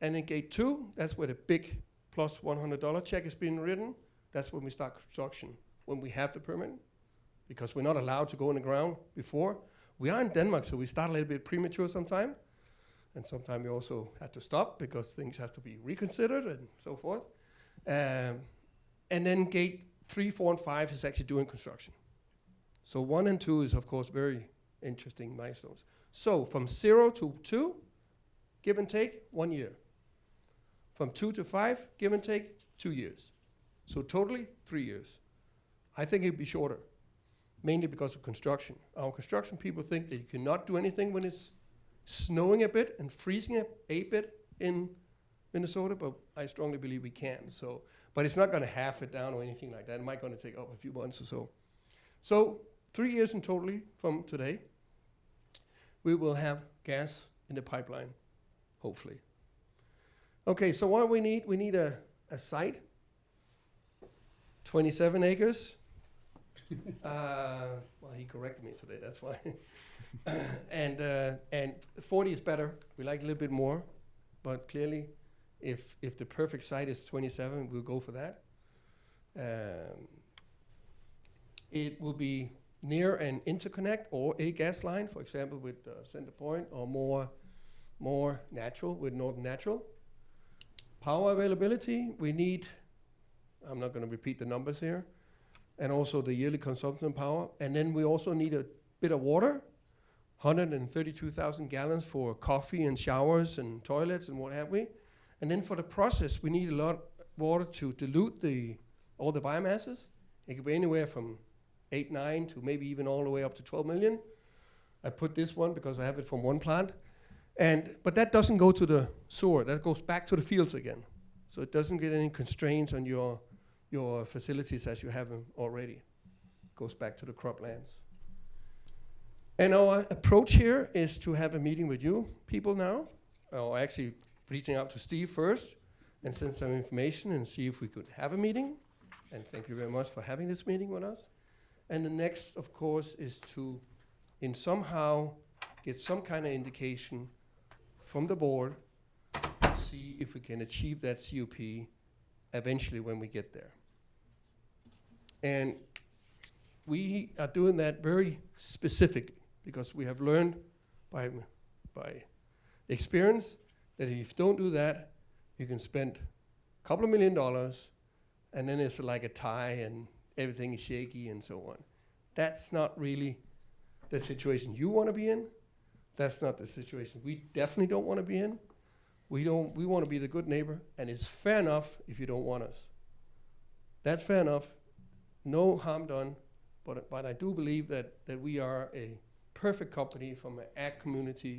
And in gate 2, that's where the big plus $100 check is being written. That's when we start construction, when we have the permit, because we're not allowed to go in the ground before. We are in Denmark, so we start a little bit premature sometime. And sometimes we also have to stop because things have to be reconsidered and so forth. And then gate 3, 4, and 5 is actually doing construction. So 1 and 2 is, of course, very interesting milestones. So from 0 to 2, give and take, 1 year. From 2 to 5, give and take, 2 years. So totally 3 years. I think it'd be shorter, mainly because of construction. Our construction people think that you cannot do anything when it's snowing a bit and freezing a bit in Minnesota, but I strongly believe we can. So, but it's not going to half it down or anything like that. It might going to take up a few months or so. So 3 years in totally from today, we will have gas in the pipeline, hopefully. Okay, so what do we need? We need a site, 27 acres, Well, he corrected me today, that's why. And 40 is better. We like a little bit more, but clearly, if the perfect site is 27, we'll go for that. It will be near an interconnect or a gas line, for example, with Center Point, or more natural with Northern Natural. Power availability, we need, I'm not going to repeat the numbers here, and also the yearly consumption power. And then we also need a bit of water, 132,000 gallons for coffee and showers and toilets and what have we. And then for the process, we need a lot of water to dilute all the biomasses. It could be anywhere from 8, 9 to maybe even all the way up to 12 million. I put this one because I have it from one plant. But that doesn't go to the sewer. That goes back to the fields again. So it doesn't get any constraints on your facilities as you have them already. Goes back to the croplands. And our approach here is to have a meeting with you people now, or actually reaching out to Steve first and send some information and see if we could have a meeting. And thank you very much for having this meeting with us. And the next, of course, is to somehow get some kind of indication from the board to see if we can achieve that CUP eventually when we get there. And we are doing that very specifically because we have learned by experience that if you don't do that, you can spend a couple of $1 million and then it's like a tie and everything is shaky and so on. That's not really the situation you want to be in. That's not the situation we definitely don't want to be in. We want to be the good neighbor, and it's fair enough if you don't want us. That's fair enough. No harm done, but I do believe that we are a perfect company from an ag community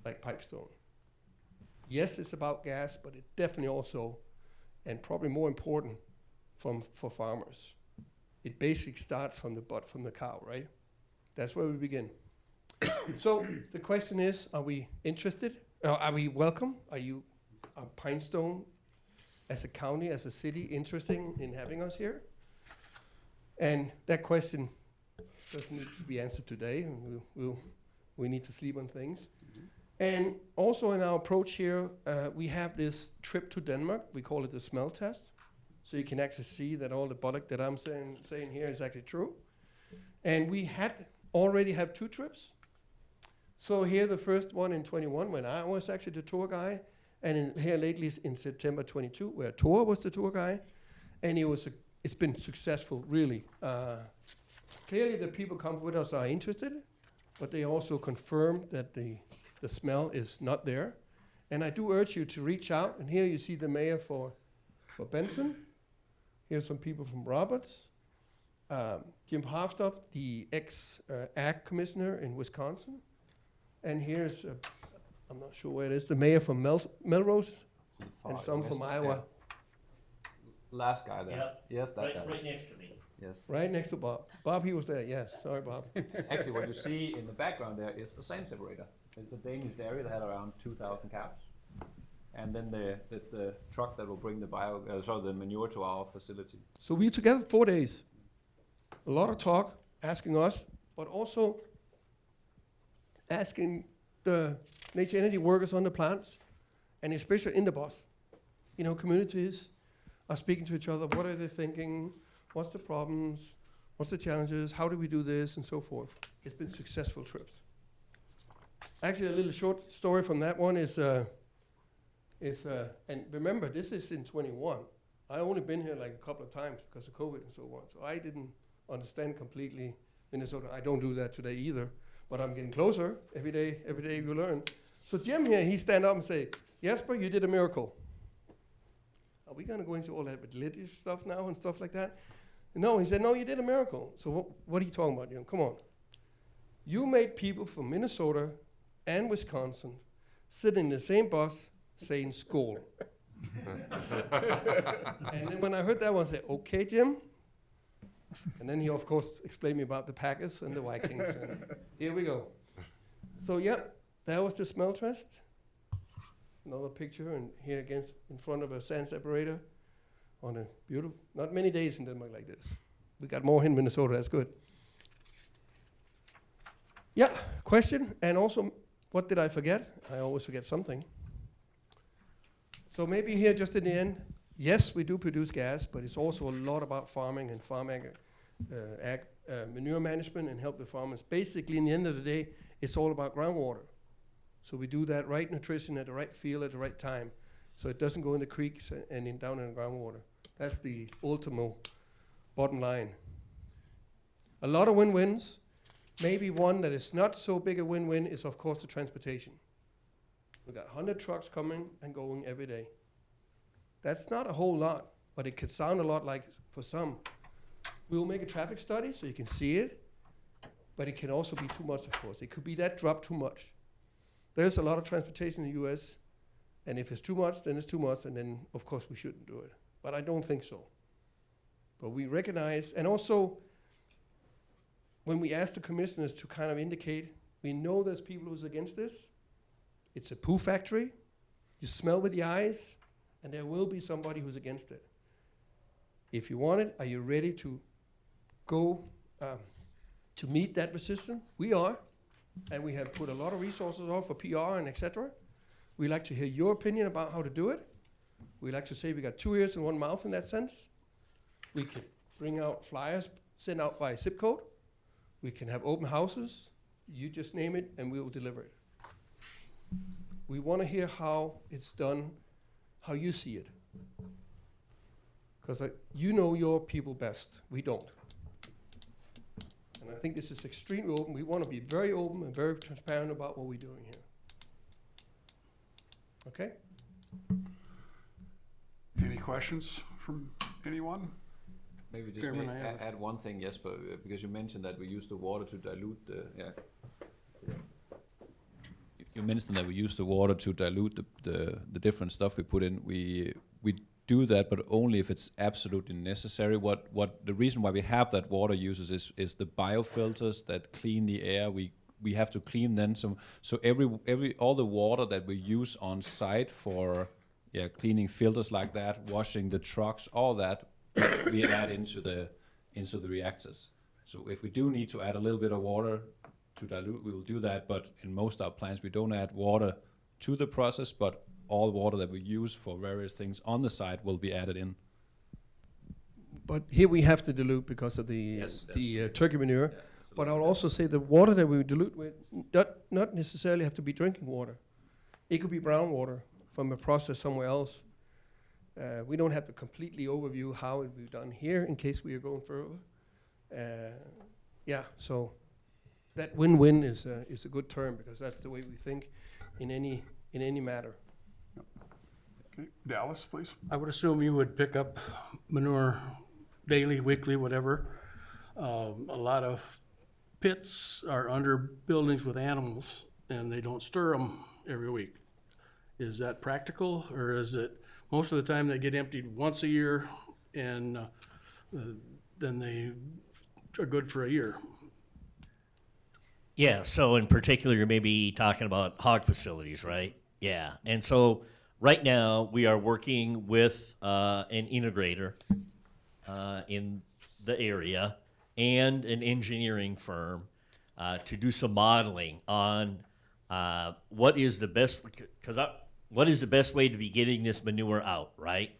like Pipestone. Yes, it's about gas, but it definitely also, and probably more important, for farmers. It basically starts from the butt from the cow, right? That's where we begin. So the question is, are we interested? Are we welcome? Are Pipestone as a county, as a city, interested in having us here? And that question doesn't need to be answered today. And we need to sleep on things. And also in our approach here, we have this trip to Denmark. We call it the smell test. So you can actually see that all the buttock that I'm saying here is actually true. And we already have 2 trips. So here the first one in 21 when I was actually the tour guy, and here lately in September 22 where Tor was the tour guy, and it's been successful really. Clearly the people come with us are interested, but they also confirm that the smell is not there. And I do urge you to reach out, and here you see the mayor for Benson. Here's some people from Roberts. Jim Hofstad, the ex-ag commissioner in Wisconsin. And here's, I'm not sure where it is, the mayor from Melrose, and some from Iowa. Last guy there. Yep. Yes, that guy. Right next to me. Yes. Right next to Bob. Bob, he was there, yes. Sorry, Bob. Actually, what you see in the background there is a sand separator. It's a Danish dairy that had around 2,000 cows. And then there's the truck that will bring the manure to our facility. So we were together 4 days. A lot of talk, asking us, but also asking the nature energy workers on the plants, and especially in the bus. Communities are speaking to each other. What are they thinking? What's the problems? What's the challenges? How do we do this? And so forth. It's been successful trips. Actually, a little short story from that one is, and remember, this is in 21. I only been here like a couple of times because of COVID and so on. So I didn't understand completely Minnesota. I don't do that today either, but I'm getting closer every day you learn. So Jim here, he stand up and say, Jesper, you did a miracle. Are we gonna go into all that religious stuff now and stuff like that? No, he said, no, you did a miracle. So what are you talking about, Jim? Come on. You made people from Minnesota and Wisconsin sit in the same bus saying skål. And then when I heard that one, I said, okay, Jim. And then he, of course, explained me about the Packers and the Vikings. And here we go. So, yeah, that was the smell test. Another picture, and here again in front of a sand separator on a beautiful, not many days in Denmark like this. We got more in Minnesota. That's good. Yeah, question. And also, what did I forget? I always forget something. So maybe here, just in the end, yes, we do produce gas, but it's also a lot about farming and manure management and help the farmers. Basically, in the end of the day, it's all about groundwater. So we do that right nutrition at the right field at the right time, so it doesn't go in the creeks and down in the groundwater. That's the ultimate bottom line. A lot of win-wins. Maybe one that is not so big a win-win is, of course, the transportation. We got 100 trucks coming and going every day. That's not a whole lot, but it could sound a lot like for some. We will make a traffic study so you can see it, but it can also be too much, of course. It could be that drop too much. There's a lot of transportation in the US, and if it's too much, then it's too much, and then, of course, we shouldn't do it. But I don't think so. But we recognize, and also, when we ask the commissioners to kind of indicate, we know there's people who's against this. It's a poo factory. You smell with the eyes, and there will be somebody who's against it. If you want it, are you ready to go to meet that resistance? We are, and we have put a lot of resources on for PR and etc. We like to hear your opinion about how to do it. We like to say we got 2 ears and 1 mouth in that sense. We can bring out flyers sent out by zip code. We can have open houses. You just name it, and we will deliver it. We want to hear how it's done, how you see it. Because you know your people best. We don't. And I think this is extremely open. We want to be very open and very transparent about what we're doing here. Okay? Any questions from anyone? Maybe just Chairman, I have add one thing, Jesper, because you mentioned that we use the water to dilute the, You mentioned that we use the water to dilute the different stuff we put in. We do that, but only if it's absolutely necessary. What the reason why we have that water uses is the biofilters that clean the air. We have to clean them. So all the water that we use on site for cleaning filters like that, washing the trucks, all that we add into the reactors. So if we do need to add a little bit of water to dilute, we will do that. But in most of our plants, we don't add water to the process, but all water that we use for various things on the site will be added in. But here we have to dilute because of the turkey manure. Yeah, but I'll also say the water that we dilute with not necessarily have to be drinking water. It could be brown water from a process somewhere else. We don't have to completely overview how it will be done here in case we are going further. So that win-win is a good term because that's the way we think in any matter. Okay. Dallas, please. I would assume you would pick up manure daily, weekly, whatever. A lot of pits are under buildings with animals and they don't stir them every week. Is that practical, or is it most of the time they get emptied once a year and then they are good for a year? Yeah, so in particular, you're maybe talking about hog facilities, right? Yeah, and so right now we are working with an integrator in the area and an engineering firm to do some modeling on what is the best way to be getting this manure out, right?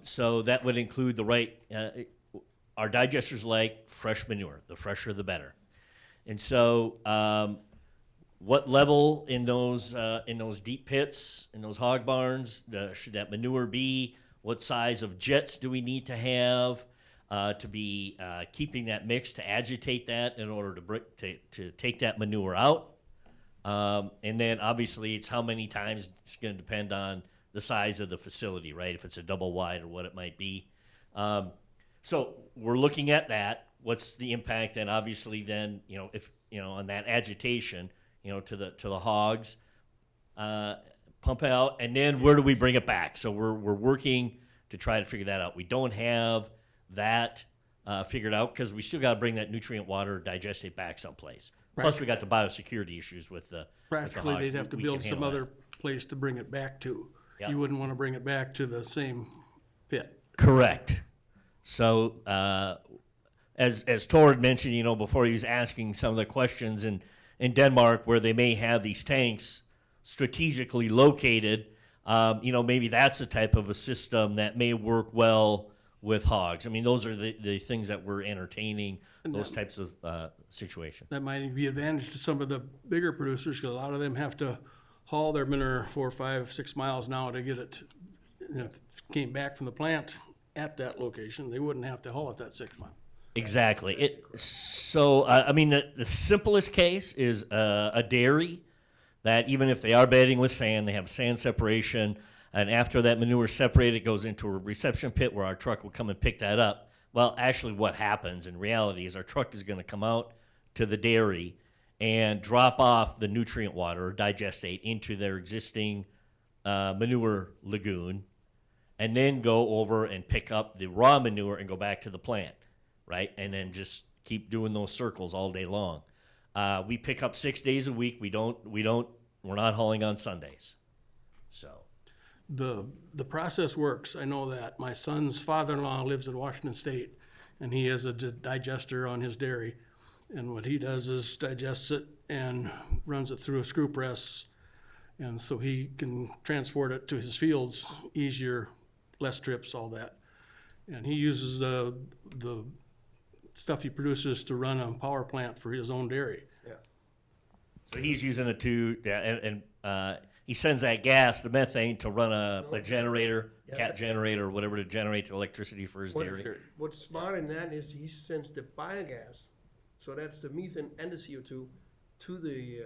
So that would include the right. Our digesters like fresh manure. The fresher, the better. And so, what level in those deep pits, in those hog barns, should that manure be? What size of jets do we need to have to be keeping that mix to agitate that in order to take that manure out? And then obviously it's how many times. It's going to depend on the size of the facility, right? If it's a double wide or what it might be. So we're looking at that. What's the impact? And obviously then, if, on that agitation, to the hogs, pump out, and then where do we bring it back? So we're working to try to figure that out. We don't have that figured out because we still got to bring that nutrient water digestate back someplace. Plus we got the biosecurity issues with the Practically, hogs. they'd have to We build can some handle other place to bring it back to. Yep. You wouldn't want to bring it back to the same pit. Correct. So as Tord mentioned, before he was asking some of the questions in Denmark where they may have these tanks strategically located, maybe that's the type of a system that may work well with hogs. I mean, those are the things that we're entertaining, those types of situations. That might be advantage to some of the bigger producers, because a lot of them have to haul their manure 4, 5, 6 miles now to get it. If it came back from the plant at that location, they wouldn't have to haul it that 6 miles. Exactly. The simplest case is a dairy that even if they are bedding with sand, they have sand separation, and after that manure is separated, it goes into a reception pit where our truck will come and pick that up. Well, actually what happens in reality is our truck is going to come out to the dairy and drop off the nutrient water or digestate into their existing manure lagoon, and then go over and pick up the raw manure and go back to the plant, right? And then just keep doing those circles all day long. We pick up 6 days a week. We're not hauling on Sundays. So The process works. I know that. My son's father-in-law lives in Washington State, and he has a digester on his dairy. And what he does is digests it and runs it through a screw press, and so he can transport it to his fields easier, less trips, all that. And he uses the stuff he produces to run a power plant for his own dairy. So he's using it he sends that gas, the methane, to run a generator, cat generator, or whatever, to generate the electricity for his dairy. What's smart in that is he sends the biogas, so that's the methane and the CO2, to the,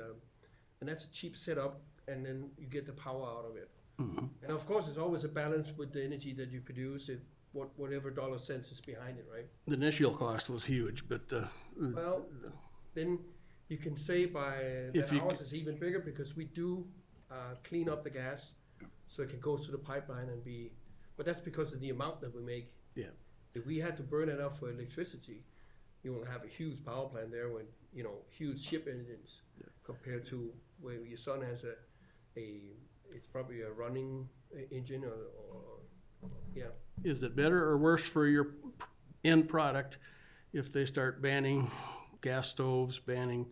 and that's a cheap setup, and then you get the power out of it. Mm-hmm. And of course, there's always a balance with the energy that you produce, whatever dollar cents is behind it, right? The initial cost was huge, but Well, then you can say by If that you ours is even bigger because we do clean up the gas so it can go through the pipeline and be, but that's because of the amount that we make. yeah. If we had to burn it up for electricity, you will have a huge power plant there with, huge ship engines compared to where your son has it's probably a running engine or yeah. Is it better or worse for your end product if they start banning gas stoves, banning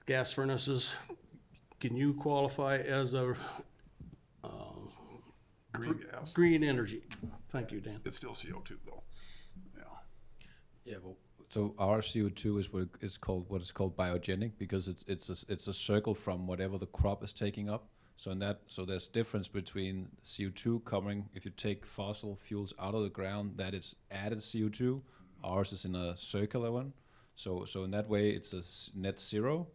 gas furnaces? Can you qualify as a For gas. green energy? Thank you, Dan. It's still CO2 though. Yeah. Yeah, well, so our CO2 is what is called biogenic, because it's a circle from whatever the crop is taking up. So there's difference between CO2 coming, if you take fossil fuels out of the ground, that is added CO2. Ours is in a circular one. So in that way, it's net zero.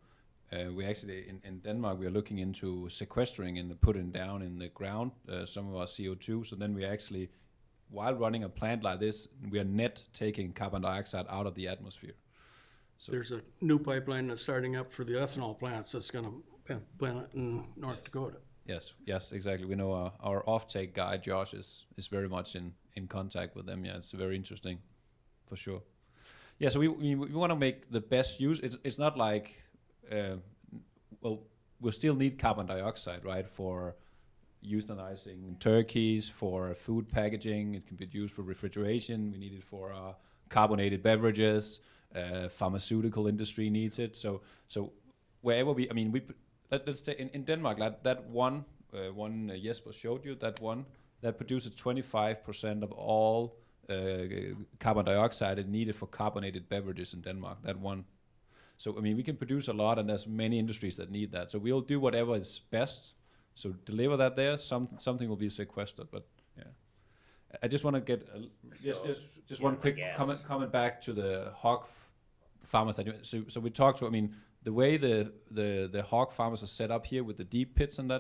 We actually, in Denmark, we are looking into sequestering and putting down in the ground some of our CO2. So then we actually, while running a plant like this, we are net taking carbon dioxide out of the atmosphere. So There's a new pipeline that's starting up for the ethanol plants that's going to plant it in North Dakota. Yes, exactly. We know our offtake guy, Josh, is very much in contact with them. Yeah, it's very interesting, for sure. Yeah, so we want to make the best use. It's not like, we'll still need carbon dioxide, right, for euthanizing turkeys, for food packaging. It can be used for refrigeration. We need it for carbonated beverages. Pharmaceutical industry needs it. So wherever let's say in Denmark, that one Jesper showed you, that produces 25% of all carbon dioxide needed for carbonated beverages in Denmark. That one. So we can produce a lot, and there's many industries that need that. So we'll do whatever is best. So deliver that there. Something will be sequestered, but yeah. I just want to get just one quick comment back to the hog farmers. So we talked to. The way the hog farmers are set up here with the deep pits and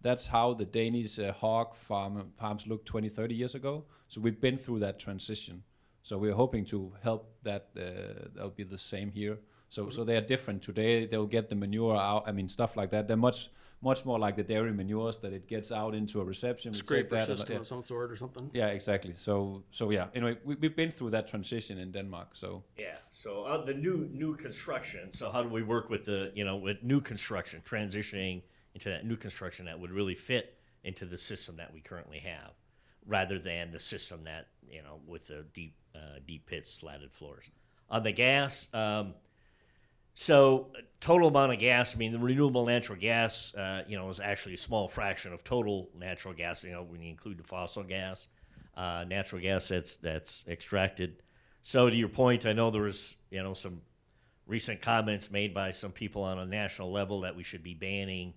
that's how the Danish hog farms looked 20, 30 years ago. So we've been through that transition. So we're hoping to help that. That'll be the same here. So they are different today. They'll get the manure out. Stuff like that. They're much more like the dairy manures, that it gets out into a reception. Scraper system of some sort or something. Yeah, exactly. So yeah. Anyway, we've been through that transition in Denmark. So yeah. So the new construction. So how do we work with with new construction, transitioning into that new construction that would really fit into the system that we currently have, rather than the system that with the deep pits, slatted floors. On the gas, so total amount of gas, I mean, the renewable natural gas, is actually a small fraction of total natural gas, when you include the fossil gas, natural gas that's extracted. So to your point, I know there was, some recent comments made by some people on a national level that we should be banning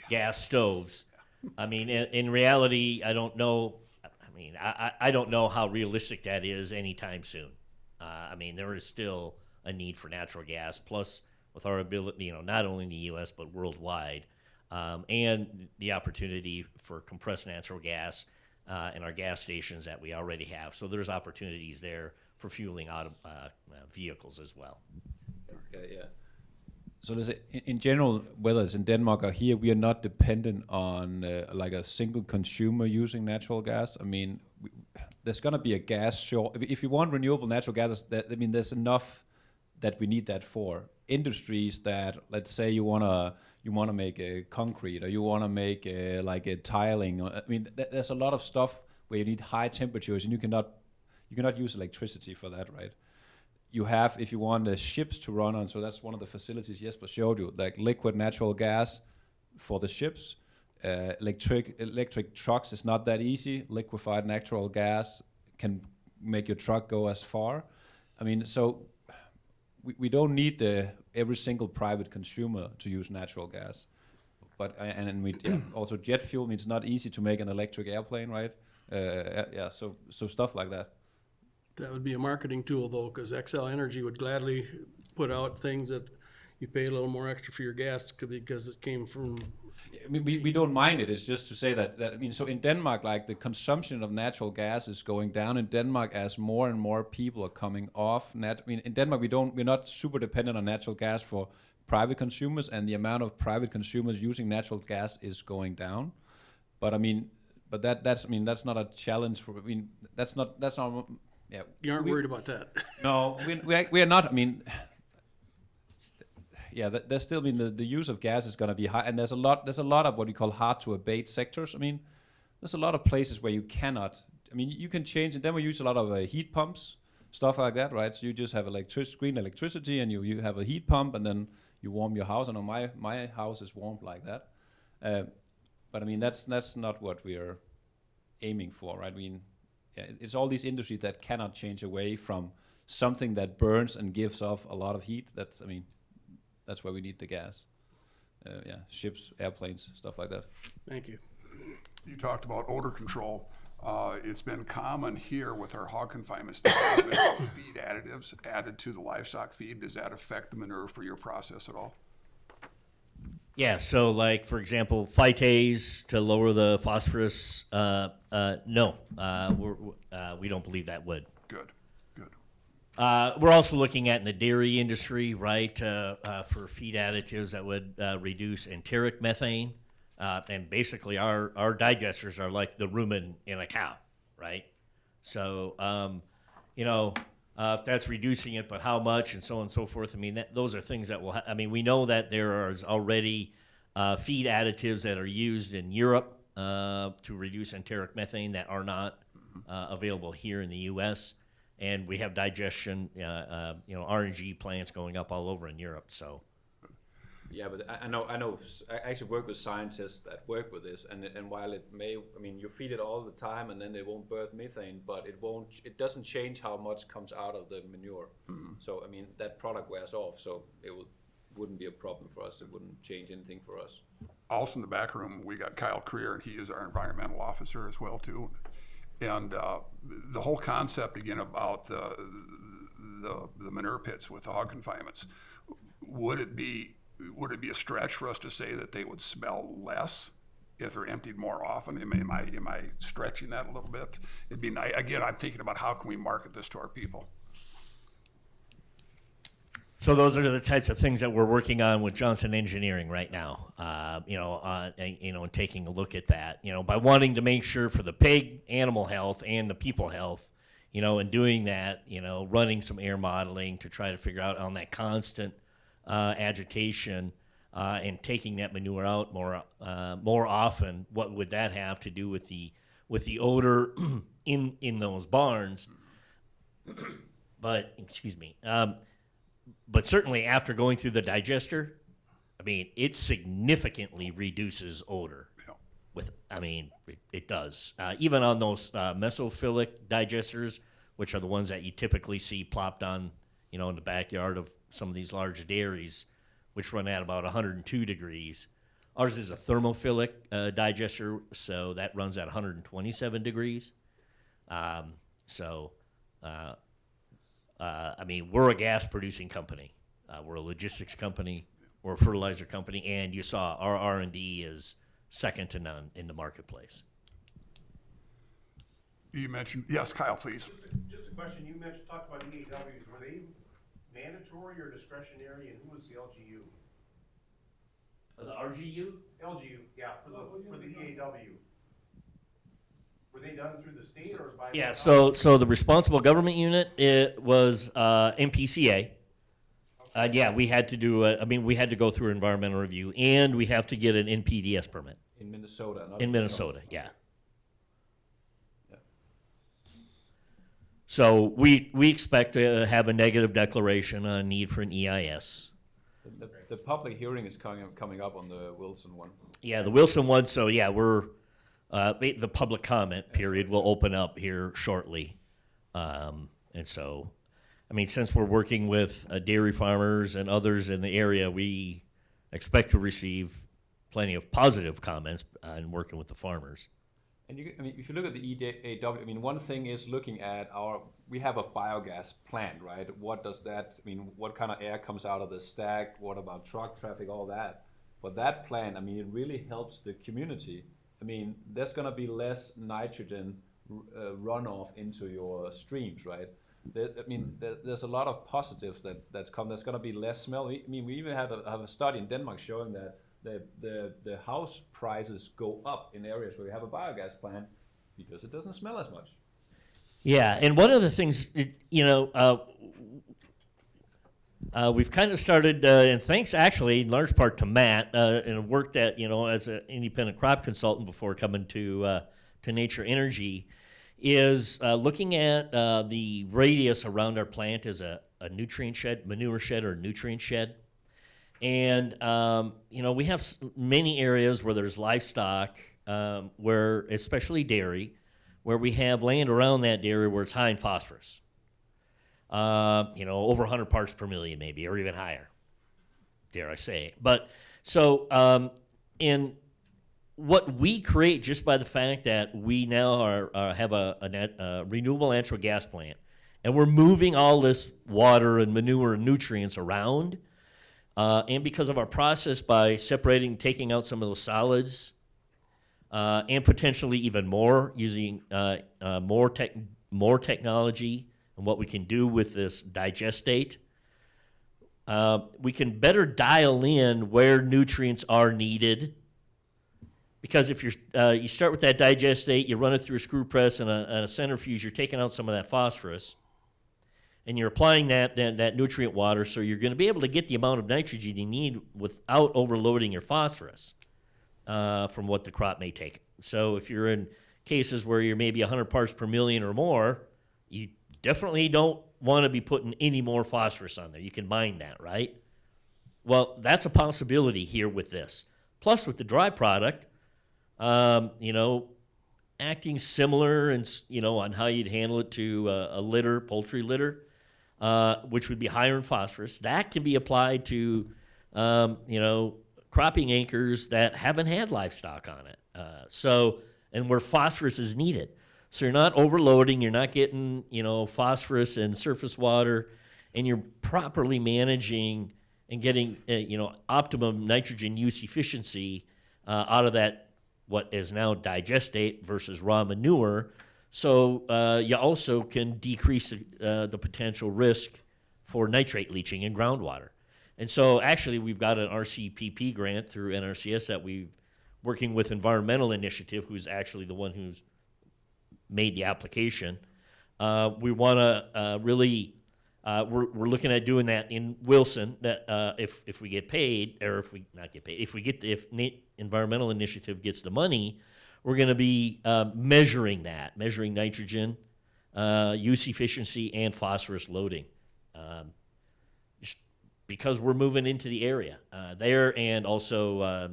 gas stoves. I mean, in reality, I don't know. I mean, I don't know how realistic that is anytime soon. I mean, there is still a need for natural gas. Plus, with our ability, not only in the U.S. but worldwide, and the opportunity for compressed natural gas in our gas stations that we already have. So there's opportunities there for fueling out vehicles as well. Okay, yeah. So there's in general, whether it's in Denmark or here, we are not dependent on like a single consumer using natural gas. I mean, there's going to be a gas short. If you want renewable natural gas, there's enough that we need that for. Industries that, let's say, you wanna make a concrete, or you wanna make like a tiling. There's a lot of stuff where you need high temperatures, and you cannot use electricity for that, right? You have, if you want the ships to run on, so that's one of the facilities Jesper showed you, like liquid natural gas for the ships. Electric trucks is not that easy. Liquefied natural gas can make your truck go as far. I mean, so we don't need every single private consumer to use natural gas. But also jet fuel means not easy to make an electric airplane, right? So stuff like that. That would be a marketing tool, though, because XL Energy would gladly put out things that you pay a little more extra for your gas because it came from. I mean, we don't mind it. It's just to say that so in Denmark, like the consumption of natural gas is going down in Denmark as more and more people are coming off. In Denmark, we're not super dependent on natural gas for private consumers, and the amount of private consumers using natural gas is going down. But that's not a challenge for. That's not. Yeah, you aren't worried about that. No, we are not. I mean, yeah, there's still. I mean, the use of gas is going to be high, and there's a lot of what we call hard to abate sectors. I mean, there's a lot of places where you cannot. I mean, you can change, and then we use a lot of heat pumps, stuff like that, right? So you just have green electricity, and you have a heat pump, and then you warm your house. I know my house is warmed like that, but I mean that's not what we are aiming for, right? I mean. Yeah, it's all these industries that cannot change away from something that burns and gives off a lot of heat. That's where we need the gas. Ships, airplanes, stuff like that. Thank you. You talked about odor control. It's been common here with our hog confinements to have feed additives added to the livestock feed. Does that affect the manure for your process at all? Yeah, so like, for example, phytase to lower the phosphorus, no, we don't believe that would. Good. We're also looking at in the dairy industry, right, for feed additives that would reduce enteric methane. And basically our digesters are like the rumen in a cow, right? So, if that's reducing it, but how much, and so on and so forth. I mean, those are things that will. We know that there is already feed additives that are used in Europe to reduce enteric methane that are not available here in the U.S. And we have digestion, RNG plants going up all over in Europe. So. Yeah, but I know. I actually work with scientists that work with this, and while it may, you feed it all the time, and then they won't birth methane, but it doesn't change how much comes out of the manure. Mm-hmm. So that product wears off, so it wouldn't be a problem for us. It wouldn't change anything for us. Also in the back room, we got Kyle Creer, and he is our environmental officer as well too. And the whole concept again about the manure pits with the hog confinements, would it be a stretch for us to say that they would smell less if they're emptied more often? Am I stretching that a little bit? It'd be nice. Again, I'm thinking about how can we market this to our people. So those are the types of things that we're working on with Johnson Engineering right now. And taking a look at that. By wanting to make sure for the pig animal health and the people health. And doing that. Running some air modeling to try to figure out on that constant. Agitation and taking that manure out more often. What would that have to do with the odor in those barns? but excuse me. But certainly after going through the digester, I mean, it significantly reduces odor. Yeah. It does. Even on those mesophilic digesters, which are the ones that you typically see plopped on, in the backyard of some of these large dairies, which run at about 102 degrees. Ours is a thermophilic digester, so that runs at 127 degrees. We're a gas producing company. We're a logistics company. We're a fertilizer company, and you saw our R&D is second to none in the marketplace. You mentioned, yes, Kyle, please. Just a question, you talked about EAWs, were they mandatory or discretionary, and who was the LGU? The RGU? LGU, yeah, for the EAW. Were they done through the state or by? Yeah, so the responsible government unit, it was MPCA. Yeah, we had to do we had to go through environmental review, and we have to get an NPDES permit. In Minnesota. Not In Minnesota, yeah. So we expect to have a negative declaration on need for an EIS. The public hearing is coming up on the Wilson one. Yeah, the Wilson one, so yeah, we're, the public comment period will open up here shortly. And so, since we're working with dairy farmers and others in the area, we expect to receive plenty of positive comments in working with the farmers. And if you look at the EAW, one thing is looking at we have a biogas plant, right? What does that mean? What kind of air comes out of the stack? What about truck traffic, all that? But that plant, it really helps the community. There's going to be less nitrogen runoff into your streams, right? There's a lot of positives that come. There's going to be less smell. We even have a study in Denmark showing that the house prices go up in areas where we have a biogas plant because it doesn't smell as much. Yeah, and one of the things, we've kind of started, and thanks actually in large part to Matt, and worked at, as an independent crop consultant before coming to Nature Energy, is looking at the radius around our plant as a nutrient shed, manure shed, or nutrient shed. And, we have many areas where there's livestock, where, especially dairy, where we have land around that dairy where it's high in phosphorus. Over 100 parts per million maybe, or even higher, dare I say. But so, in what we create just by the fact that we now have a renewable natural gas plant, and we're moving all this water and manure and nutrients around, and because of our process by taking out some of those solids, and potentially even more using more technology and what we can do with this digestate, we can better dial in where nutrients are needed. Because if you start with that digestate, you run it through a screw press and a centrifuge, you're taking out some of that phosphorus, and you're applying that nutrient water, so you're going to be able to get the amount of nitrogen you need without overloading your phosphorus from what the crop may take. So if you're in cases where you're maybe 100 parts per million or more, you definitely don't want to be putting any more phosphorus on there. You can mine that, right? Well, that's a possibility here with this. Plus, with the dry product, acting similar and, on how you'd handle it to a litter, poultry litter, which would be higher in phosphorus, that can be applied to, cropping acres that haven't had livestock on it. And where phosphorus is needed. So you're not overloading, you're not getting, phosphorus and surface water, and you're properly managing and getting, optimum nitrogen use efficiency out of that, what is now digestate versus raw manure. So you also can decrease the potential risk for nitrate leaching in groundwater. And so actually we've got an RCPP grant through NRCS that we're working with Environmental Initiative, who's actually the one who's made the application. We want to really, we're looking at doing that in Wilson, that if we get paid, or if we not get paid, if Environmental Initiative gets the money, we're going to be measuring nitrogen use efficiency, and phosphorus loading. Just because we're moving into the area there, and also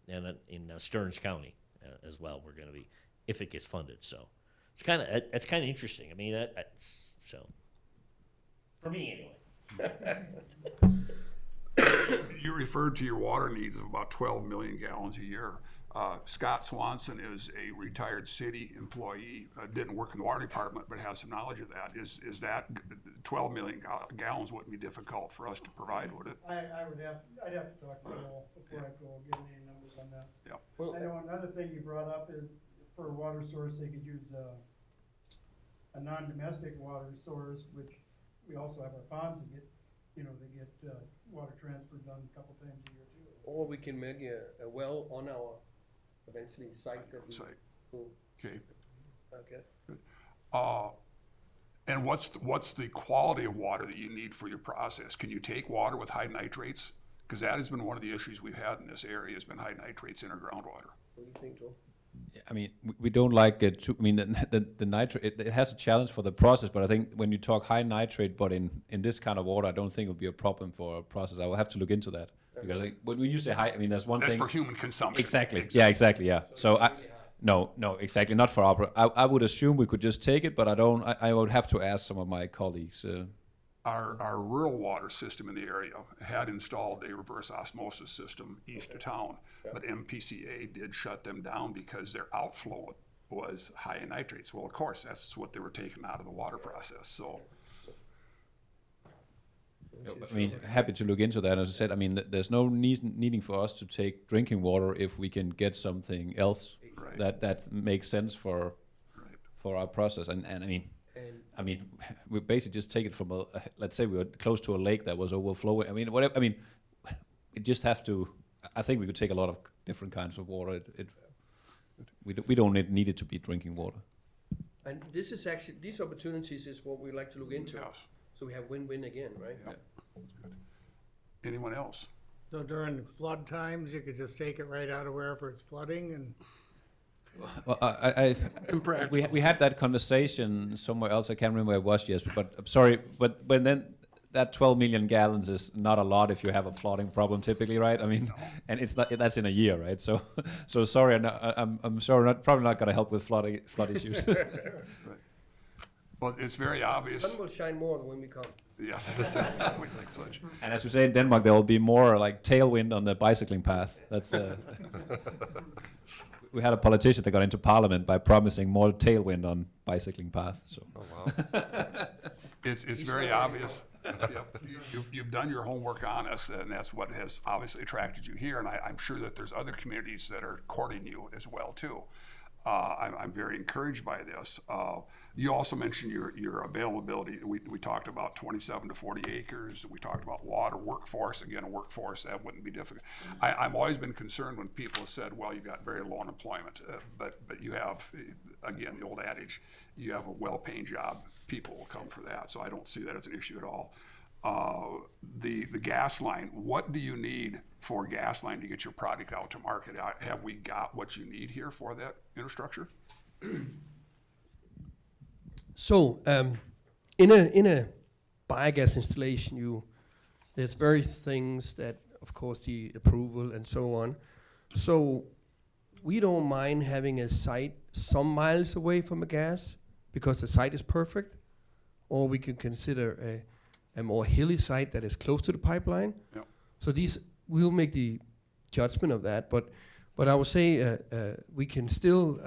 in Stearns County as well, we're going to be, if it gets funded. So it's kind of interesting. I mean, that's so for me anyway. You referred to your water needs of about 12 million gallons a year. Scott Swanson is a retired city employee, didn't work in the water department, but has some knowledge of that. Is that 12 million gallons wouldn't be difficult for us to provide, would it? I'd have to talk to Joel before I go get any numbers on that. Yeah. I know another thing you brought up is for a water source, they could use a non-domestic water source, which we also have our ponds that get, they get water transfer done a couple times a year too. Or we can make a well on our eventually site that we Site. will. Okay. Okay. And what's the quality of water that you need for your process? Can you take water with high nitrates? Because that has been one of the issues we've had in this area, has been high nitrates in our groundwater. What do you think, Joel? I mean, we don't like it too. I mean, the nitrate, it has a challenge for the process, but I think when you talk high nitrate, but in this kind of water, I don't think it would be a problem for a process. I will have to look into that. Because when you say high, I mean, there's one That's thing. for human consumption. Exactly. Yeah, exactly. Yeah. So no, exactly. Not for our. I would assume we could just take it, but I don't. I would have to ask some of my colleagues. Our rural water system in the area had installed a reverse osmosis system east of town, but MPCA did shut them down because their outflow was high in nitrates. Well, of course, that's what they were taking out of the water process. So, I mean, happy to look into that. As I said, I mean, there's no needing for us to take drinking water if we can get something else that makes sense for our process. And I mean, we basically just take it from let's say we were close to a lake that was overflowing. I mean, whatever. I mean, it just have to. I think we could take a lot of different kinds of water. We don't need it to be drinking water. And this is actually, these opportunities is what we like to look into. yes, So we have win-win again, right? yeah, that's good. Anyone else? So during flood times, you could just take it right out of wherever it's flooding and. Well, we had that conversation somewhere else. I can't remember where it was. Yes, but I'm sorry. But then that 12 million gallons is not a lot if you have a flooding problem typically, right? I mean, and it's not. That's in a year, right? So sorry. I'm sorry. Probably not going to help with flood issues. Right. Well, it's very obvious. The sun will shine more when we come. Yes, that's right. We like such. And as we say in Denmark, there will be more like tailwind on the bicycling path. That's. We had a politician that got into parliament by promising more tailwind on bicycling path. So. Oh, wow. It's very obvious. Yep. You've done your homework on us, and that's what has obviously attracted you here. And I'm sure that there's other communities that are courting you as well too. I'm very encouraged by this. You also mentioned your availability. We talked about 27 to 40 acres. We talked about water, workforce. Again, a workforce, that wouldn't be difficult. I've always been concerned when people have said, well, you've got very low unemployment, but you have, again, the old adage, you have a well-paying job, people will come for that. So I don't see that as an issue at all. The gas line, what do you need for gas line to get your product out to market? Have we got what you need here for that infrastructure? So, in a biogas installation, there's various things that, of course, the approval and so on. So, we don't mind having a site some miles away from a gas because the site is perfect, or we can consider a more hilly site that is close to the pipeline. Yep. So we'll make the judgment of that, but I would say we can still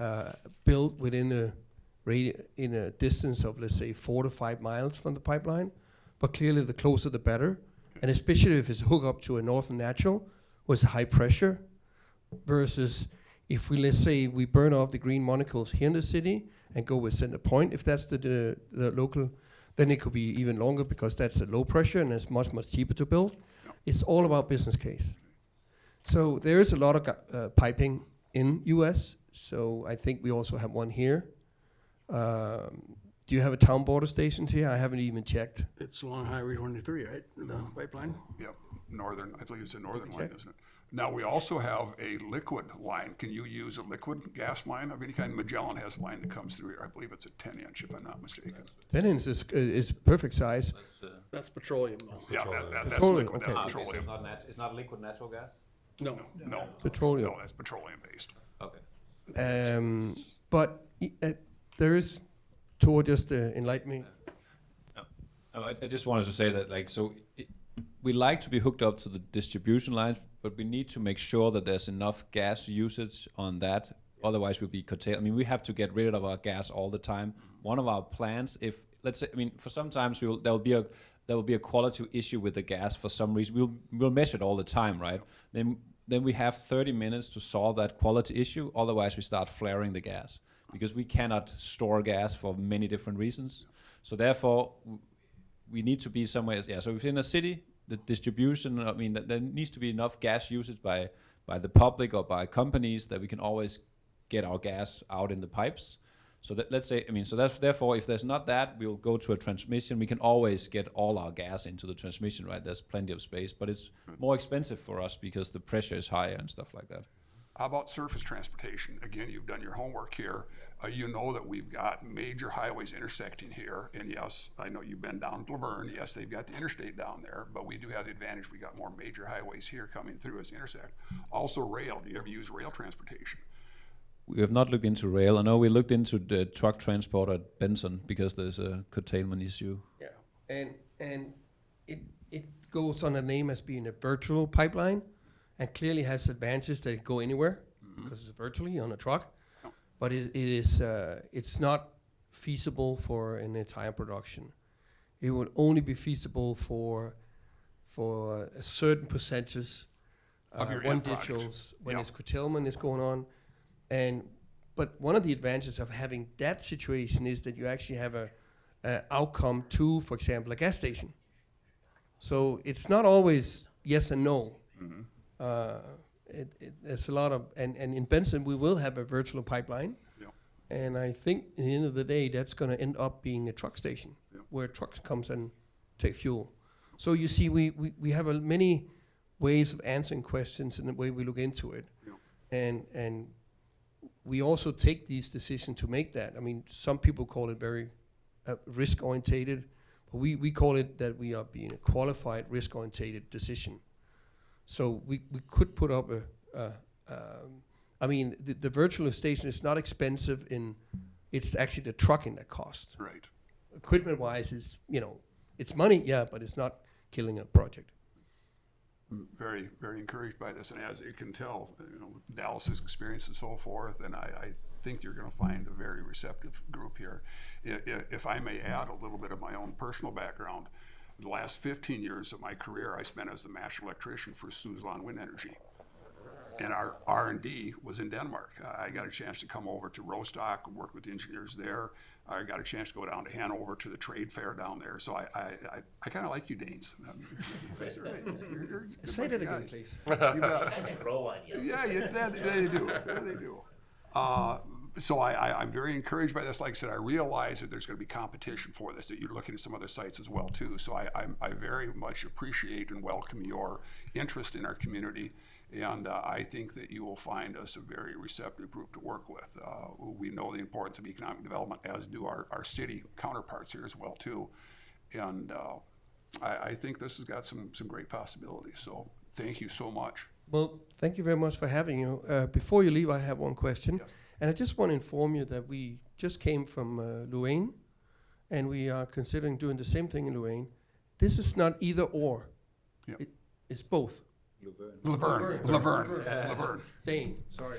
build within in a distance of, let's say, 4 to 5 miles from the pipeline, but clearly the closer the better, and especially if it's hooked up to a Northern Natural with high pressure, versus if let's say we burn off the green monocols here in the city and go with Center Point, if that's the local, then it could be even longer because that's a low pressure and it's much cheaper to build. Yep. It's all about business case. So there is a lot of piping in US, so I think we also have one here. Do you have a town border station here? I haven't even checked. It's along Highway 23, right? The pipeline? Yep, northern, I believe it's a northern line, isn't it? Now, we also have a liquid line. Can you use a liquid gas line of any kind? Magellan has a line that comes through here. I believe it's a 10-inch, if I'm not mistaken. 10 inch is perfect size. That's petroleum though. Yeah, that's Petroleum, liquid, okay. that's Okay, so petroleum. it's not liquid natural gas? No. No, Petroleum. no, that's petroleum-based. Okay. But there is, Tor just enlighten me. I just wanted to say that, like, so we like to be hooked up to the distribution lines, but we need to make sure that there's enough gas usage on that. Otherwise, we'll be curtailed. I mean, we have to get rid of our gas all the time. One of our plans, if let's say, I mean, for sometimes there will be a quality issue with the gas for some reason. We'll measure it all the time, right? Then we have 30 minutes to solve that quality issue. Otherwise, we start flaring the gas because we cannot store gas for many different reasons. So therefore, we need to be somewhere. Yeah. So if in a city, the distribution, I mean, there needs to be enough gas usage by the public or by companies that we can always get our gas out in the pipes. So that, let's say, I mean, so that's therefore, if there's not that, we'll go to a transmission. We can always get all our gas into the transmission, right? There's plenty of space, but it's more expensive for us because the pressure is higher and stuff like that. How about surface transportation? Again, you've done your homework here. You know that we've got major highways intersecting here. And yes, I know you've been down to Laverne. Yes, they've got the interstate down there, but we do have the advantage. We got more major highways here coming through as intersect. Also rail. Do you ever use rail transportation? We have not looked into rail. I know we looked into the truck transport at Benson because there's a curtailment issue. Yeah, and it goes on the name as being a virtual pipeline, and clearly has advantages that it go anywhere because it's virtually on a truck. Oh. But it's not feasible for an entire production. It would only be feasible for a certain percentage Of your one end product. digitals when Yeah. it's curtailment is going on. But one of the advantages of having that situation is that you actually have a outcome to, for example, a gas station. So it's not always yes and no. There's a lot of, and in Benson we will have a virtual pipeline. Yeah. And I think at the end of the day that's going to end up being a truck station Yeah. where trucks comes and take fuel. So you see we have many ways of answering questions in the way we look into it. Yeah. And we also take these decisions to make that. I mean, some people call it very risk-orientated, but we call it that we are being a qualified risk-orientated decision. So we could put up I mean, the virtual station is not expensive it's actually the trucking that costs. Right. Equipment-wise is, it's money, yeah, but it's not killing a project. Very, very encouraged by this, and as you can tell, Dallas's experience and so forth, and I think you're going to find a very receptive group here. If I may add a little bit of my own personal background, the last 15 years of my career I spent as the master electrician for Suzlon Wind Energy, and our R&D was in Denmark. I got a chance to come over to Rostock and work with the engineers there. I got a chance to go down to Hanover to the trade fair down there. So I kind of like you Danes. Say that again, please. Kind of grow on you. Yeah, they do. They do. So I'm very encouraged by this. Like I said, I realize that there's going to be competition for this, that you're looking at some other sites as well, too. So I very much appreciate and welcome your interest in our community. And I think that you will find us a very receptive group to work with. We know the importance of economic development, as do our city counterparts here as well, too. And I think this has got some great possibilities. So thank you so much. Well, thank you very much for having you. Before you leave, I have one question. Yes. And I just want to inform you that we just came from Louvain, and we are considering doing the same thing in Louvain. This is not either or. Yep. It's both. Laverne. Dane, sorry.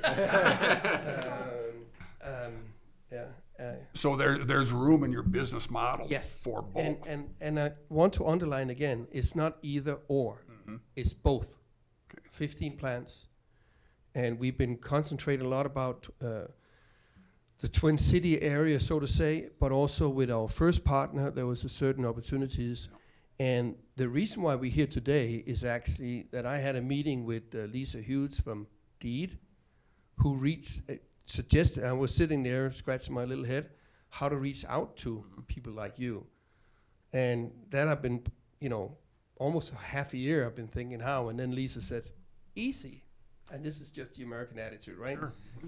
So there's room in your business model Yes. for both. And I want to underline again, it's not either or. It's both. 15 plants. And we've been concentrating a lot about the Twin City area, so to say, but also with our first partner, there was a certain opportunities. And the reason why we're here today is actually that I had a meeting with Lisa Hughes from Deed, who suggested, I was sitting there scratching my little head, how to reach out to people like you. And that I've been, almost a half a year I've been thinking how, and then Lisa said, easy. And this is just the American attitude, right?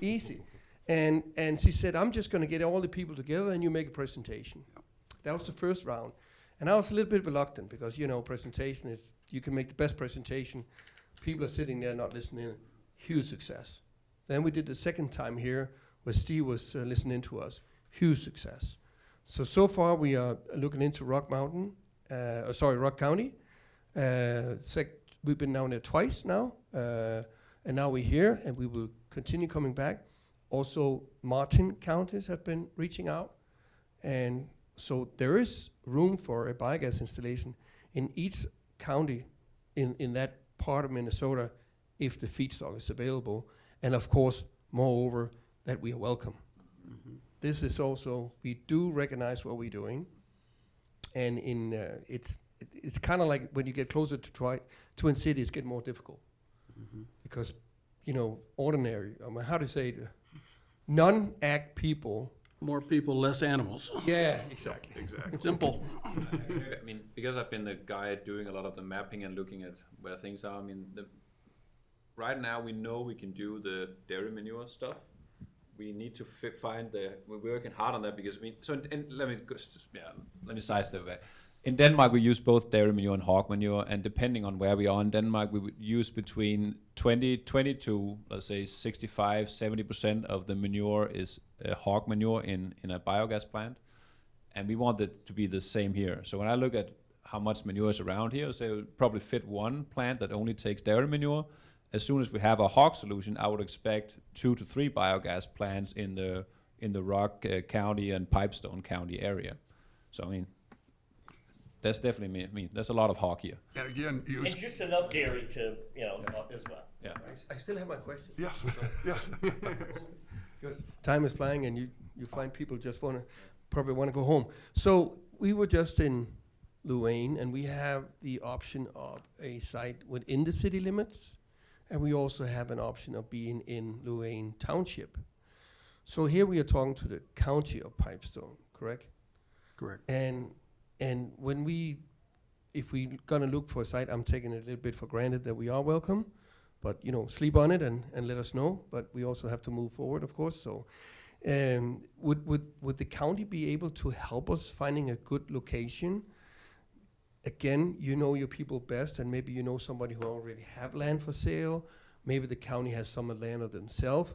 Easy. And she said, I'm just going to get all the people together and you make a presentation. That was the first round. And I was a little bit reluctant because, presentation is, you can make the best presentation. People are sitting there not listening. Huge success. Then we did the second time here where Steve was listening to us. Huge success. So far we are looking into Rock County. We've been down there twice now. And now we're here and we will continue coming back. Also, Martin counties have been reaching out. And so there is room for a biogas installation in each county in that part of Minnesota if the feedstock is available. And of course, moreover, that we are welcome. This is also, we do recognize what we're doing. And it's kind of like when you get closer to Twin Cities, it's getting more difficult. Because, ordinary, how to say it, non-ag people. More people, less animals. Yeah, exactly. Simple. I mean, because I've been the guy doing a lot of the mapping and looking at where things are, I mean, right now we know we can do the dairy manure stuff. We need to we're working hard on that because, let me sidestep that. In Denmark, we use both dairy manure and hog manure, and depending on where we are in Denmark, we would use between 20 to, let's say, 65, 70% of the manure is hog manure in a biogas plant, and we want it to be the same here. So when I look at how much manure is around here, say it would probably fit one plant that only takes dairy manure. As soon as we have a hog solution, I would expect 2 to 3 biogas plants in the Rock County and Pipestone County area. So that's definitely there's a lot of hog here. And again, And just enough dairy to, as well. Yeah. I still have my question. Yes, yes. Because time is flying and you find people just probably want to go home. So we were just in Louvain and we have the option of a site within the city limits. And we also have an option of being in Louvain Township. So here we are talking to the county of Pipestone, correct? Correct. And if we're gonna look for a site, I'm taking it a little bit for granted that we are welcome, but sleep on it and let us know. But we also have to move forward, of course. So, would the county be able to help us finding a good location? Again, you know your people best, and maybe you know somebody who already have land for sale. Maybe the county has some land of themselves.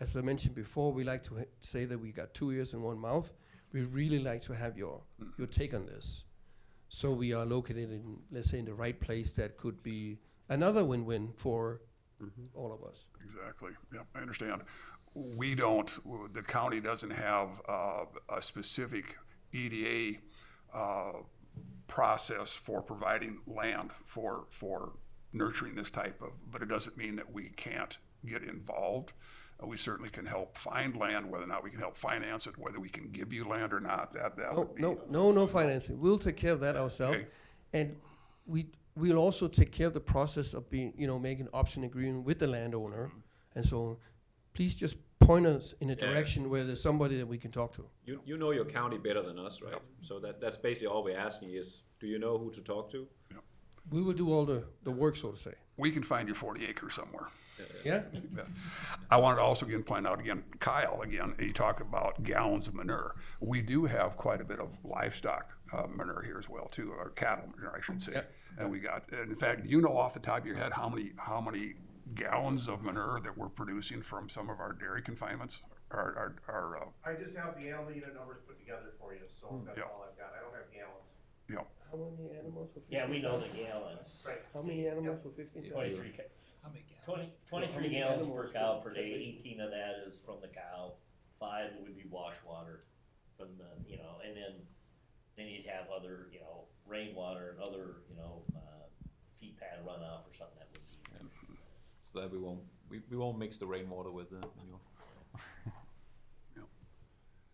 As I mentioned before, we like to say that we got 2 ears and 1 mouth. We really like to have your take on this. So we are located in, let's say, in the right place that could be another win-win for all of us. Exactly. Yeah, I understand. The county doesn't have a specific EDA process for providing land for nurturing this type of, but it doesn't mean that we can't get involved. We certainly can help find land, whether or not we can help finance it, whether we can give you land or not, that would be. No financing. We'll take care of that ourselves. Okay. And we'll also take care of the process of making option agreement with the landowner and so on. Please just point us in a direction where there's somebody that we can talk to. You know your county better than us, right? Yep. So that's basically all we're asking is, do you know who to talk to? Yep. We will do all the work, so to say. We can find you 40 acres somewhere. Yeah. I wanted to also point out Kyle, you talk about gallons of manure. We do have quite a bit of livestock manure here as well too, or cattle manure, I should say. Yeah. And in fact, off the top of your head how many gallons of manure that we're producing from some of our dairy confinements? I just have the animal unit numbers put together for you, so that's all I've got. I don't have gallons. Yeah. How many animals for 15? Yeah, we know the gallons. Right. How many animals for 15? 23 gallons per cow per day, 18 of that is from the cow, 5 would be wash water from the, and then you'd have other, rainwater and other, feed pad runoff or something that would be. So that we won't mix the rainwater with the manure.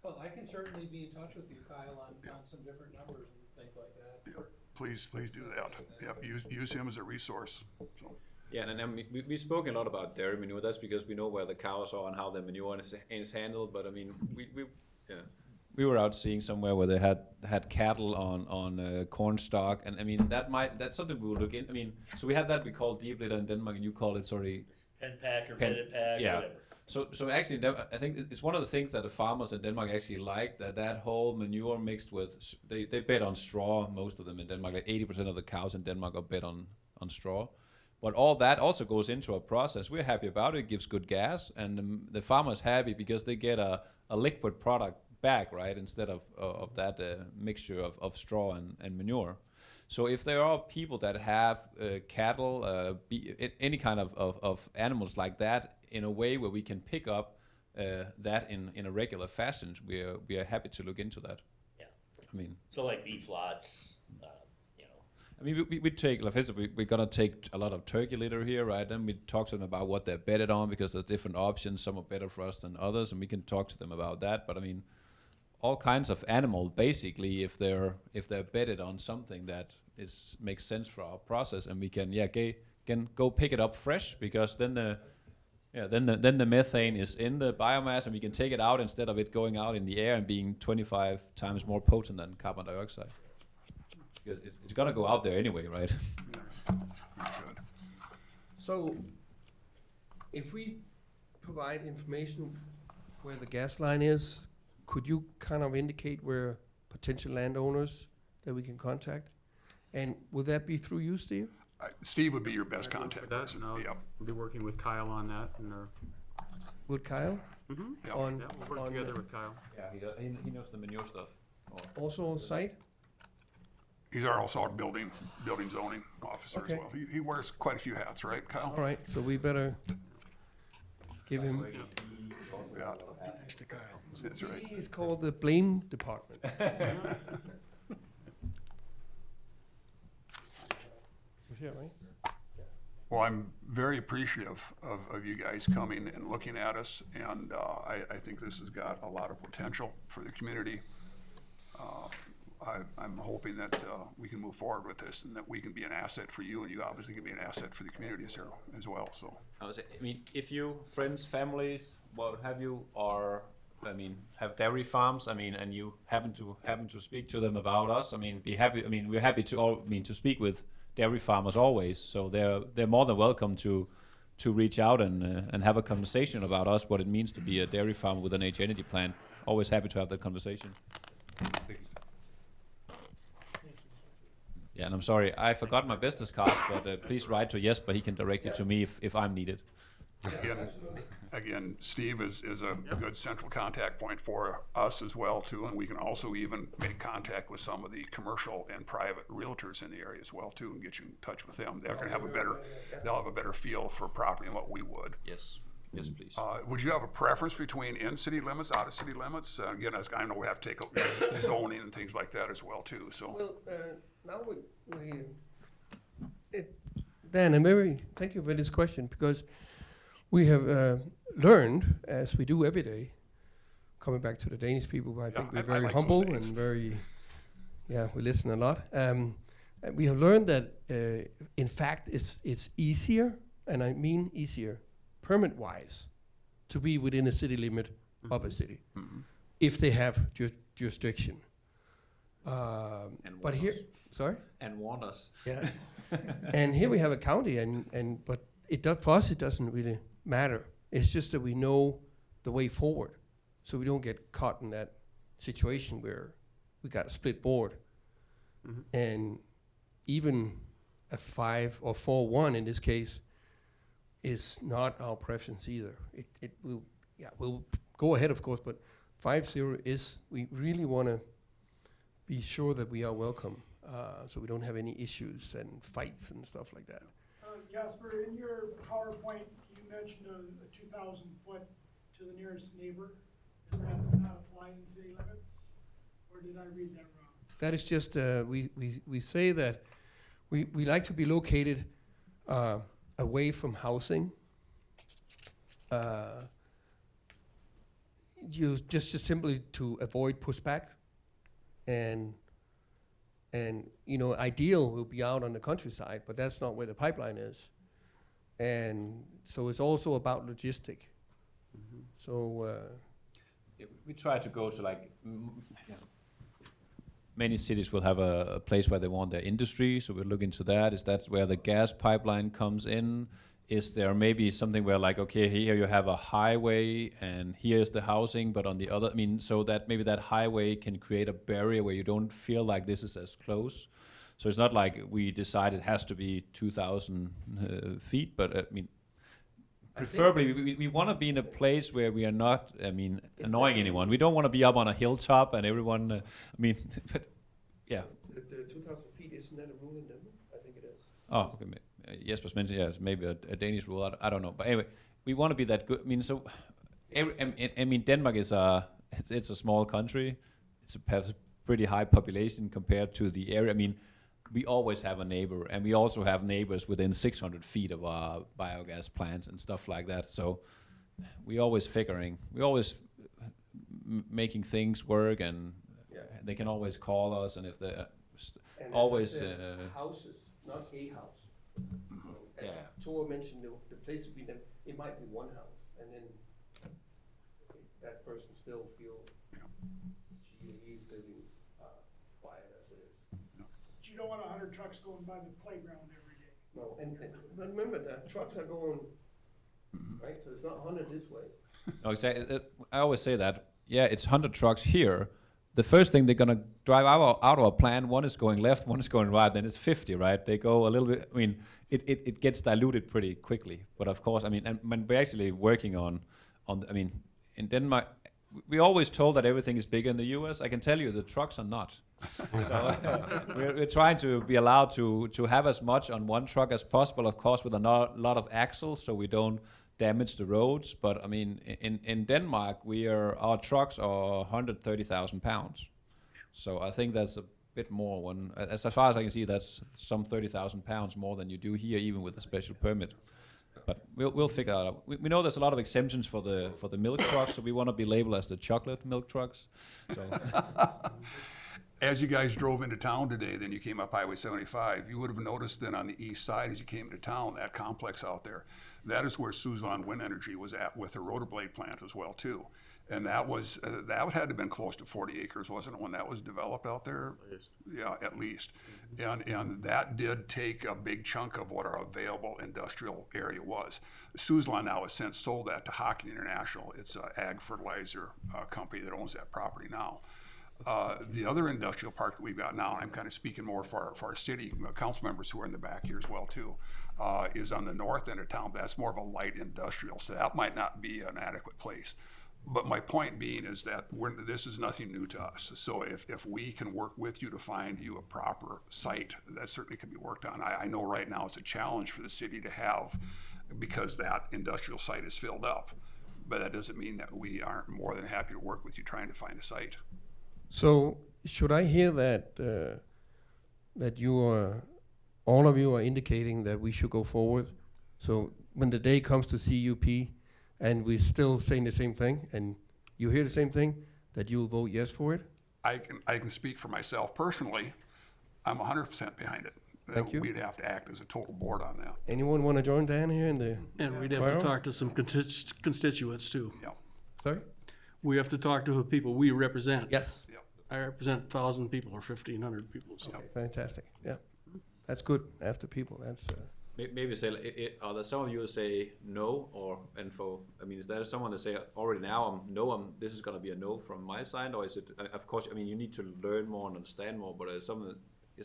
Well, I can certainly be in touch with you, Kyle, on some different numbers and things like that. Yep. Please do that. Yep. Use him as a resource. So. Yeah, and then we've spoken a lot about dairy manure. That's because we know where the cows are and how the manure is handled. But I mean, we were out seeing somewhere where they had cattle on corn stalk, and I mean that's something we will look in. I mean, so we had that we call deep litter in Denmark, and you call it Pen pack or bedded pack, yeah. whatever. So actually, I think it's one of the things that the farmers in Denmark actually like, that whole manure mixed with, they bet on straw, most of them in Denmark, like 80% of the cows in Denmark are bet on straw. But all that also goes into a process. We're happy about it. It gives good gas, and the farmer's happy because they get a liquid product back, right, instead of that mixture of straw and manure. So if there are people that have cattle, any kind of animals like that, in a way where we can pick up that in a regular fashion, we are happy to look into that. Yeah. I mean, So like beef lots, you know. I mean, we take, like, for instance, we're gonna take a lot of turkey litter here, right? Then we talk to them about what they're bedded on, because there's different options. Some are better for us than others, and we can talk to them about that. But I mean, all kinds of animal, basically, if they're bedded on something that makes sense for our process, and we can go pick it up fresh, because then the methane is in the biomass, and we can take it out instead of it going out in the air and being 25 times more potent than carbon dioxide. Because it's gonna go out there anyway, right? Yes. Good. So, if we provide information where the gas line is, could you kind of indicate where potential landowners that we can contact? And would that be through you, Steve? Steve would be your best I'd work contact with that, person. and I'll Yep. be working with Kyle on that, and With Kyle? Yep. On, yeah, we'll work on together with Kyle. Yeah, he knows the manure stuff. also on site? He's also our building zoning officer Okay. as well. He wears quite a few hats, right, Kyle? All right, so we better give him. Yeah. That's right. He is called the blame department. Was that right? Well, I'm very appreciative of you guys coming and looking at us, and I think this has got a lot of potential for the community. I'm hoping that we can move forward with this, and that we can be an asset for you, and you obviously can be an asset for the community as well. So, I mean, if you, friends, families, what have you, or I mean, have dairy farms, I mean, and you happen to speak to them about us, I mean, be happy. I mean, we're happy to speak with dairy farmers always. So they're more than welcome to reach out and have a conversation about us, what it means to be a dairy farm with an H energy plant. Always happy to have that conversation. Thank you, sir. Yeah, and I'm sorry, I forgot my business card, but please write to Jesper. He can direct you to me if I'm needed. Again, Steve is a good central contact point for us as well too, and we can also even make contact with some of the commercial and private realtors in the area as well too, and get you in touch with them. They'll have a better feel for property than what we would. Yes, please. Would you have a preference between in city limits, out of city limits? Again, as I know we have to take up zoning and things like that as well too. So. Well, now Dan, thank you for this question, because we have learned, as we do every day, coming back to the Danish people, I think we're very like humble those and days. very, we listen a lot. We have learned that, in fact, it's easier, and I mean easier, permit-wise, to be within a city limit of a city, if they have jurisdiction. But here, sorry? And warn us. Yeah. And here we have a county, but for us it doesn't really matter. It's just that we know the way forward, so we don't get caught in that situation where we got a split board. And even a 5 or 4-1 in this case is not our preference either. It will, we'll go ahead, of course, but 5-0 is, we really want to be sure that we are welcome, so we don't have any issues and fights and stuff like that. Jasper, in your PowerPoint, you mentioned a 2,000 foot to the nearest neighbor. Does that not apply in city limits, or did I read that wrong? That is just, we say that we like to be located away from housing. Just simply to avoid pushback, and ideal will be out on the countryside, but that's not where the pipeline is. And so it's also about logistic. So we try to go to like many cities will have a place where they want their industry, so we'll look into that. Is that where the gas pipeline comes in? Is there maybe something where like, okay, here you have a highway and here's the housing, but on the other, I mean, so that maybe that highway can create a barrier where you don't feel like this is as close. So it's not like we decide it has to be 2,000 feet, but I mean, preferably we want to be in a place where we are not, I mean, annoying anyone. We don't want to be up on a hilltop and everyone, I mean, but, yeah. The 2,000 feet, isn't that a rule in Denmark? I think it is. Oh, okay. Jesper's mentioned, yes, maybe a Danish rule. I don't know, but anyway, we want to be that good. I mean, so, I mean, Denmark is it's a small country. It's a pretty high population compared to the area. I mean, we always have a neighbor, and we also have neighbors within 600 feet of our biogas plants and stuff like that. So we always making things work, and they can always call us, and if they always houses, not a house. As Yeah. Tor mentioned, the place would be them. It might be one house, and then that person still feel he's living quiet as it is. But you don't want 100 trucks going by the playground every day. No, and but remember that trucks are going right, so it's not 100 this way. No, exactly. I always say that. Yeah, it's 100 trucks here. The first thing they're gonna drive out of a plant, one is going left, one is going right, then it's 50, right? They go a little bit. I mean, it gets diluted pretty quickly. But of course, I mean, and when we're actually working on. I mean, in Denmark, we always told that everything is bigger in the U.S. I can tell you, the trucks are not. So we're trying to be allowed to have as much on one truck as possible, of course, with a lot of axles, so we don't damage the roads. But I mean, in Denmark, our trucks are 130,000 pounds. So I think that's a bit more. As far as I can see, that's some 30,000 pounds more than you do here, even with a special permit. But we'll figure it out. We know there's a lot of exemptions for the milk trucks, so we want to be labeled as the chocolate milk trucks. So. As you guys drove into town today, then you came up Highway 75, you would have noticed then on the east side as you came to town, that complex out there, that is where Suzlon Wind Energy was at with their rotor blade plant as well too. And that was, that had to have been close to 40 acres, wasn't it, when that was developed out there? Yeah, at least. And that did take a big chunk of what our available industrial area was. Suzlon now has since sold that to Hockey International. It's an ag fertilizer company that owns that property now. The other industrial park that we've got now, and I'm kind of speaking more for our city council members who are in the back here as well too, is on the north end of town. That's more of a light industrial, so that might not be an adequate place. But my point being is that this is nothing new to us. So if we can work with you to find you a proper site, that certainly can be worked on. I know right now it's a challenge for the city to have, because that industrial site is filled up. But that doesn't mean that we aren't more than happy to work with you trying to find a site. So should I hear that that all of you are indicating that we should go forward? So when the day comes to CUP, and we're still saying the same thing, and you hear the same thing, that you'll vote yes for it? I can speak for myself personally. I'm 100% behind it. Thank you. We'd have to act as a total board on that. Anyone want to join Dan here in the? And we'd have to talk to some constituents too. Yeah. Sorry? We have to talk to the people we represent. Yes. Yep. I represent 1,000 people or 1,500 people. So. Okay, fantastic. Yeah, that's good. After people, that's. Maybe say, are there some of you who say no, is there someone that say already now, this is going to be a no from my side, or is it, of course, I mean, you need to learn more and understand more, but is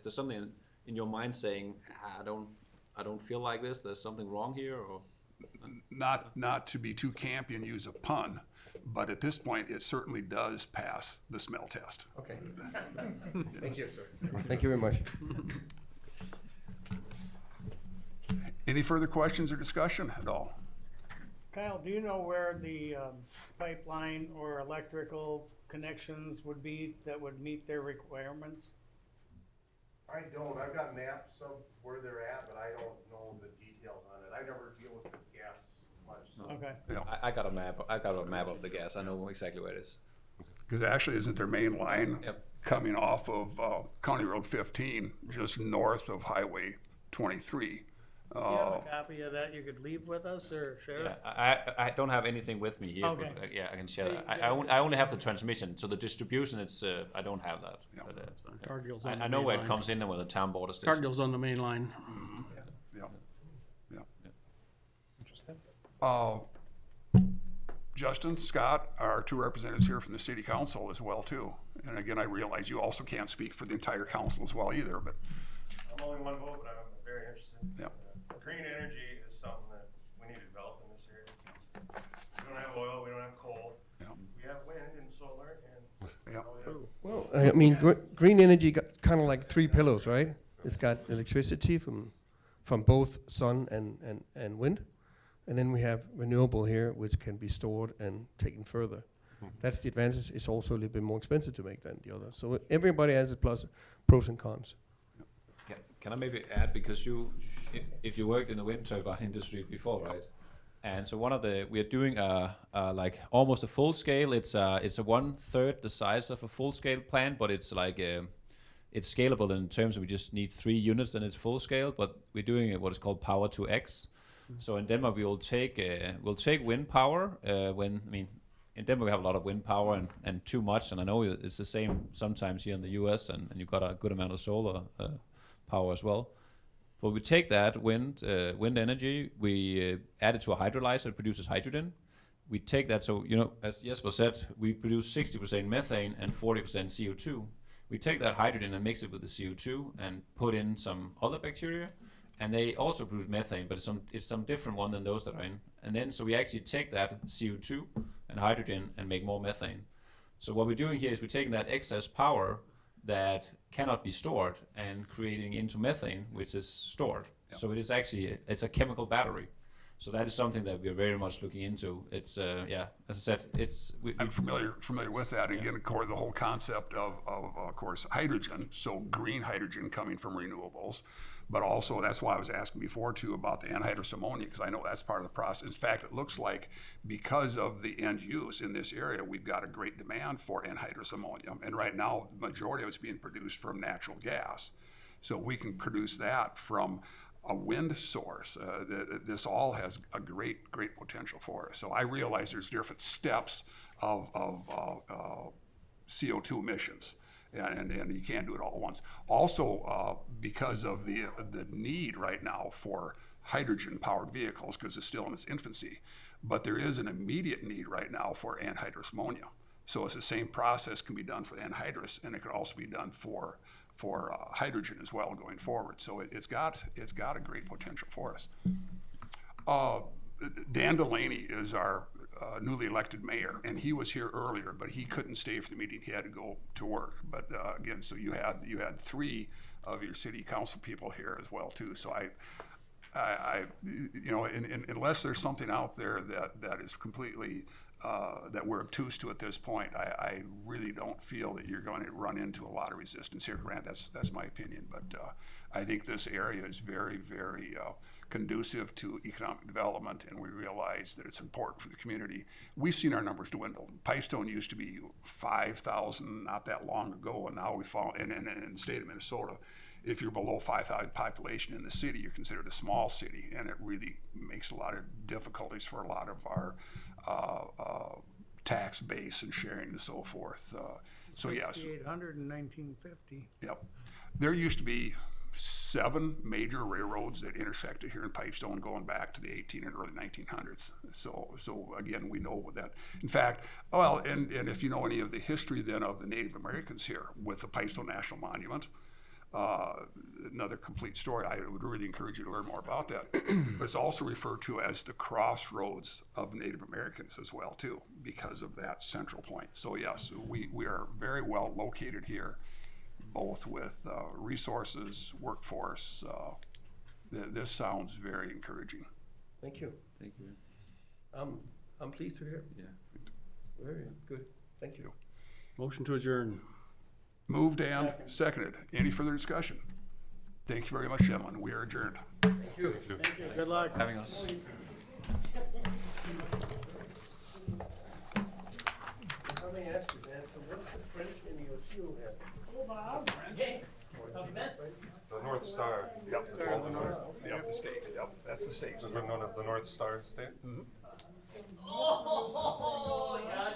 there something in your mind saying, I don't feel like this, there's something wrong here, or? Not to be too campy and use a pun, but at this point, it certainly does pass the smell test. Okay. Thank you, sir. Thank you very much. Any further questions or discussion at all? Kyle, do you know where the pipeline or electrical connections would be that would meet their requirements? I don't. I've got maps of where they're at, but I don't know the details on it. I never deal with the gas much. So. Okay. Yeah. I got a map. I got a map of the gas. I know exactly where it is. Because actually, isn't their main line coming off of County Road 15, just north of Highway 23? Do you have a copy of that you could leave with us or share? Yeah, I don't have anything with me here. Okay. But, yeah, I can share Hey, that. yeah, I only have the transmission, so the distribution, it's I don't have that. Yeah. But, Cargill's on I the know main where it line. comes in and where the town border station. Cargill's on the main line. Yeah. Interesting. Justin, Scott are two representatives here from the city council as well too. And again, I realize you also can't speak for the entire council as well either, but I'm only one vote, but I'm very interested. Yeah. Green energy is something that we need to develop in this area. We don't have oil, we don't have coal. Yeah. We have wind and solar and. Yeah. Well, I mean, green energy got kind of like three pillars, right? It's got electricity from both sun and wind, and then we have renewable here, which can be stored and taken further. That's the advantage. It's also a little bit more expensive to make than the other. So everybody has its pros and cons. Can I maybe add, because if you worked in the wind turbine industry before, right? And so we are doing like almost a full scale. It's a 1/3 the size of a full scale plant, but it's like it's scalable in terms of we just need 3 units, then it's full scale. But we're doing what is called power to X. So in Denmark we will take wind power in Denmark we have a lot of wind power and too much, and I know it's the same sometimes here in the US, and you've got a good amount of solar power as well. But we take that wind energy, we add it to a hydrolyzer, it produces hydrogen. We take that, so as Jesper said, we produce 60% methane and 40% CO2. We take that hydrogen and mix it with the CO2 and put in some other bacteria, and they also produce methane, but it's some different one than those that are in. And then so we actually take that CO2 and hydrogen and make more methane. So what we're doing here is we're taking that excess power that cannot be stored and creating into methane, which is stored. Yep. So it is actually, it's a chemical battery. So that is something that we're very much looking into. It's, as I said, I'm familiar with that. Again, of course, the whole concept of course, hydrogen, so green hydrogen coming from renewables, but also that's why I was asking before too about the anhydrous ammonia, because I know that's part of the process. In fact, it looks like because of the end use in this area, we've got a great demand for anhydrous ammonium. And right now, the majority of it's being produced from natural gas. So we can produce that from a wind source. This all has a great potential for us. So I realize there's different steps of CO2 emissions, and you can't do it all at once. Also, because of the need right now for hydrogen-powered vehicles, because it's still in its infancy, but there is an immediate need right now for anhydrous ammonia. So it's the same process can be done for anhydrous, and it can also be done for hydrogen as well going forward. So it's got a great potential for us. Dan Delaney is our newly elected mayor, and he was here earlier, but he couldn't stay for the meeting. He had to go to work. But again, so you had 3 of your city council people here as well too. So I unless there's something out there that is completely that we're obtuse to at this point, I really don't feel that you're going to run into a lot of resistance here, Grant. That's my opinion. But I think this area is very, very conducive to economic development, and we realize that it's important for the community. We've seen our numbers dwindle. Pipestone used to be 5,000 not that long ago, and now we fall in the state of Minnesota. If you're below 5,000 population in the city, you're considered a small city, and it really makes a lot of difficulties for a lot of our tax base and sharing and so forth. So yes. 6,800 in 1950. Yep. There used to be 7 major railroads that intersected here in Pipestone going back to the 18 and early 1900s. So again, we know that. In fact, and if you know any of the history then of the Native Americans here with the Pipestone National Monument, another complete story. I would really encourage you to learn more about that. But it's also referred to as the crossroads of Native Americans as well too, because of that central point. So yes, we are very well located here, both with resources, workforce. This sounds very encouraging. Thank you. Thank you. I'm pleased to hear. Yeah. Very good. Thank you. Motion to adjourn. Moved and seconded. Any further discussion? Thank you very much, gentlemen. We are adjourned. Thank you. Thank you. Good luck. Having us. Let me ask you, Dan, so what's the French in your fuel here? Oh, Bob. Hey, how you been? The North North Star. Yep. Star of the North. Yep, the state, yep, that's the state. It's been known as the North Star State. Oh, gosh,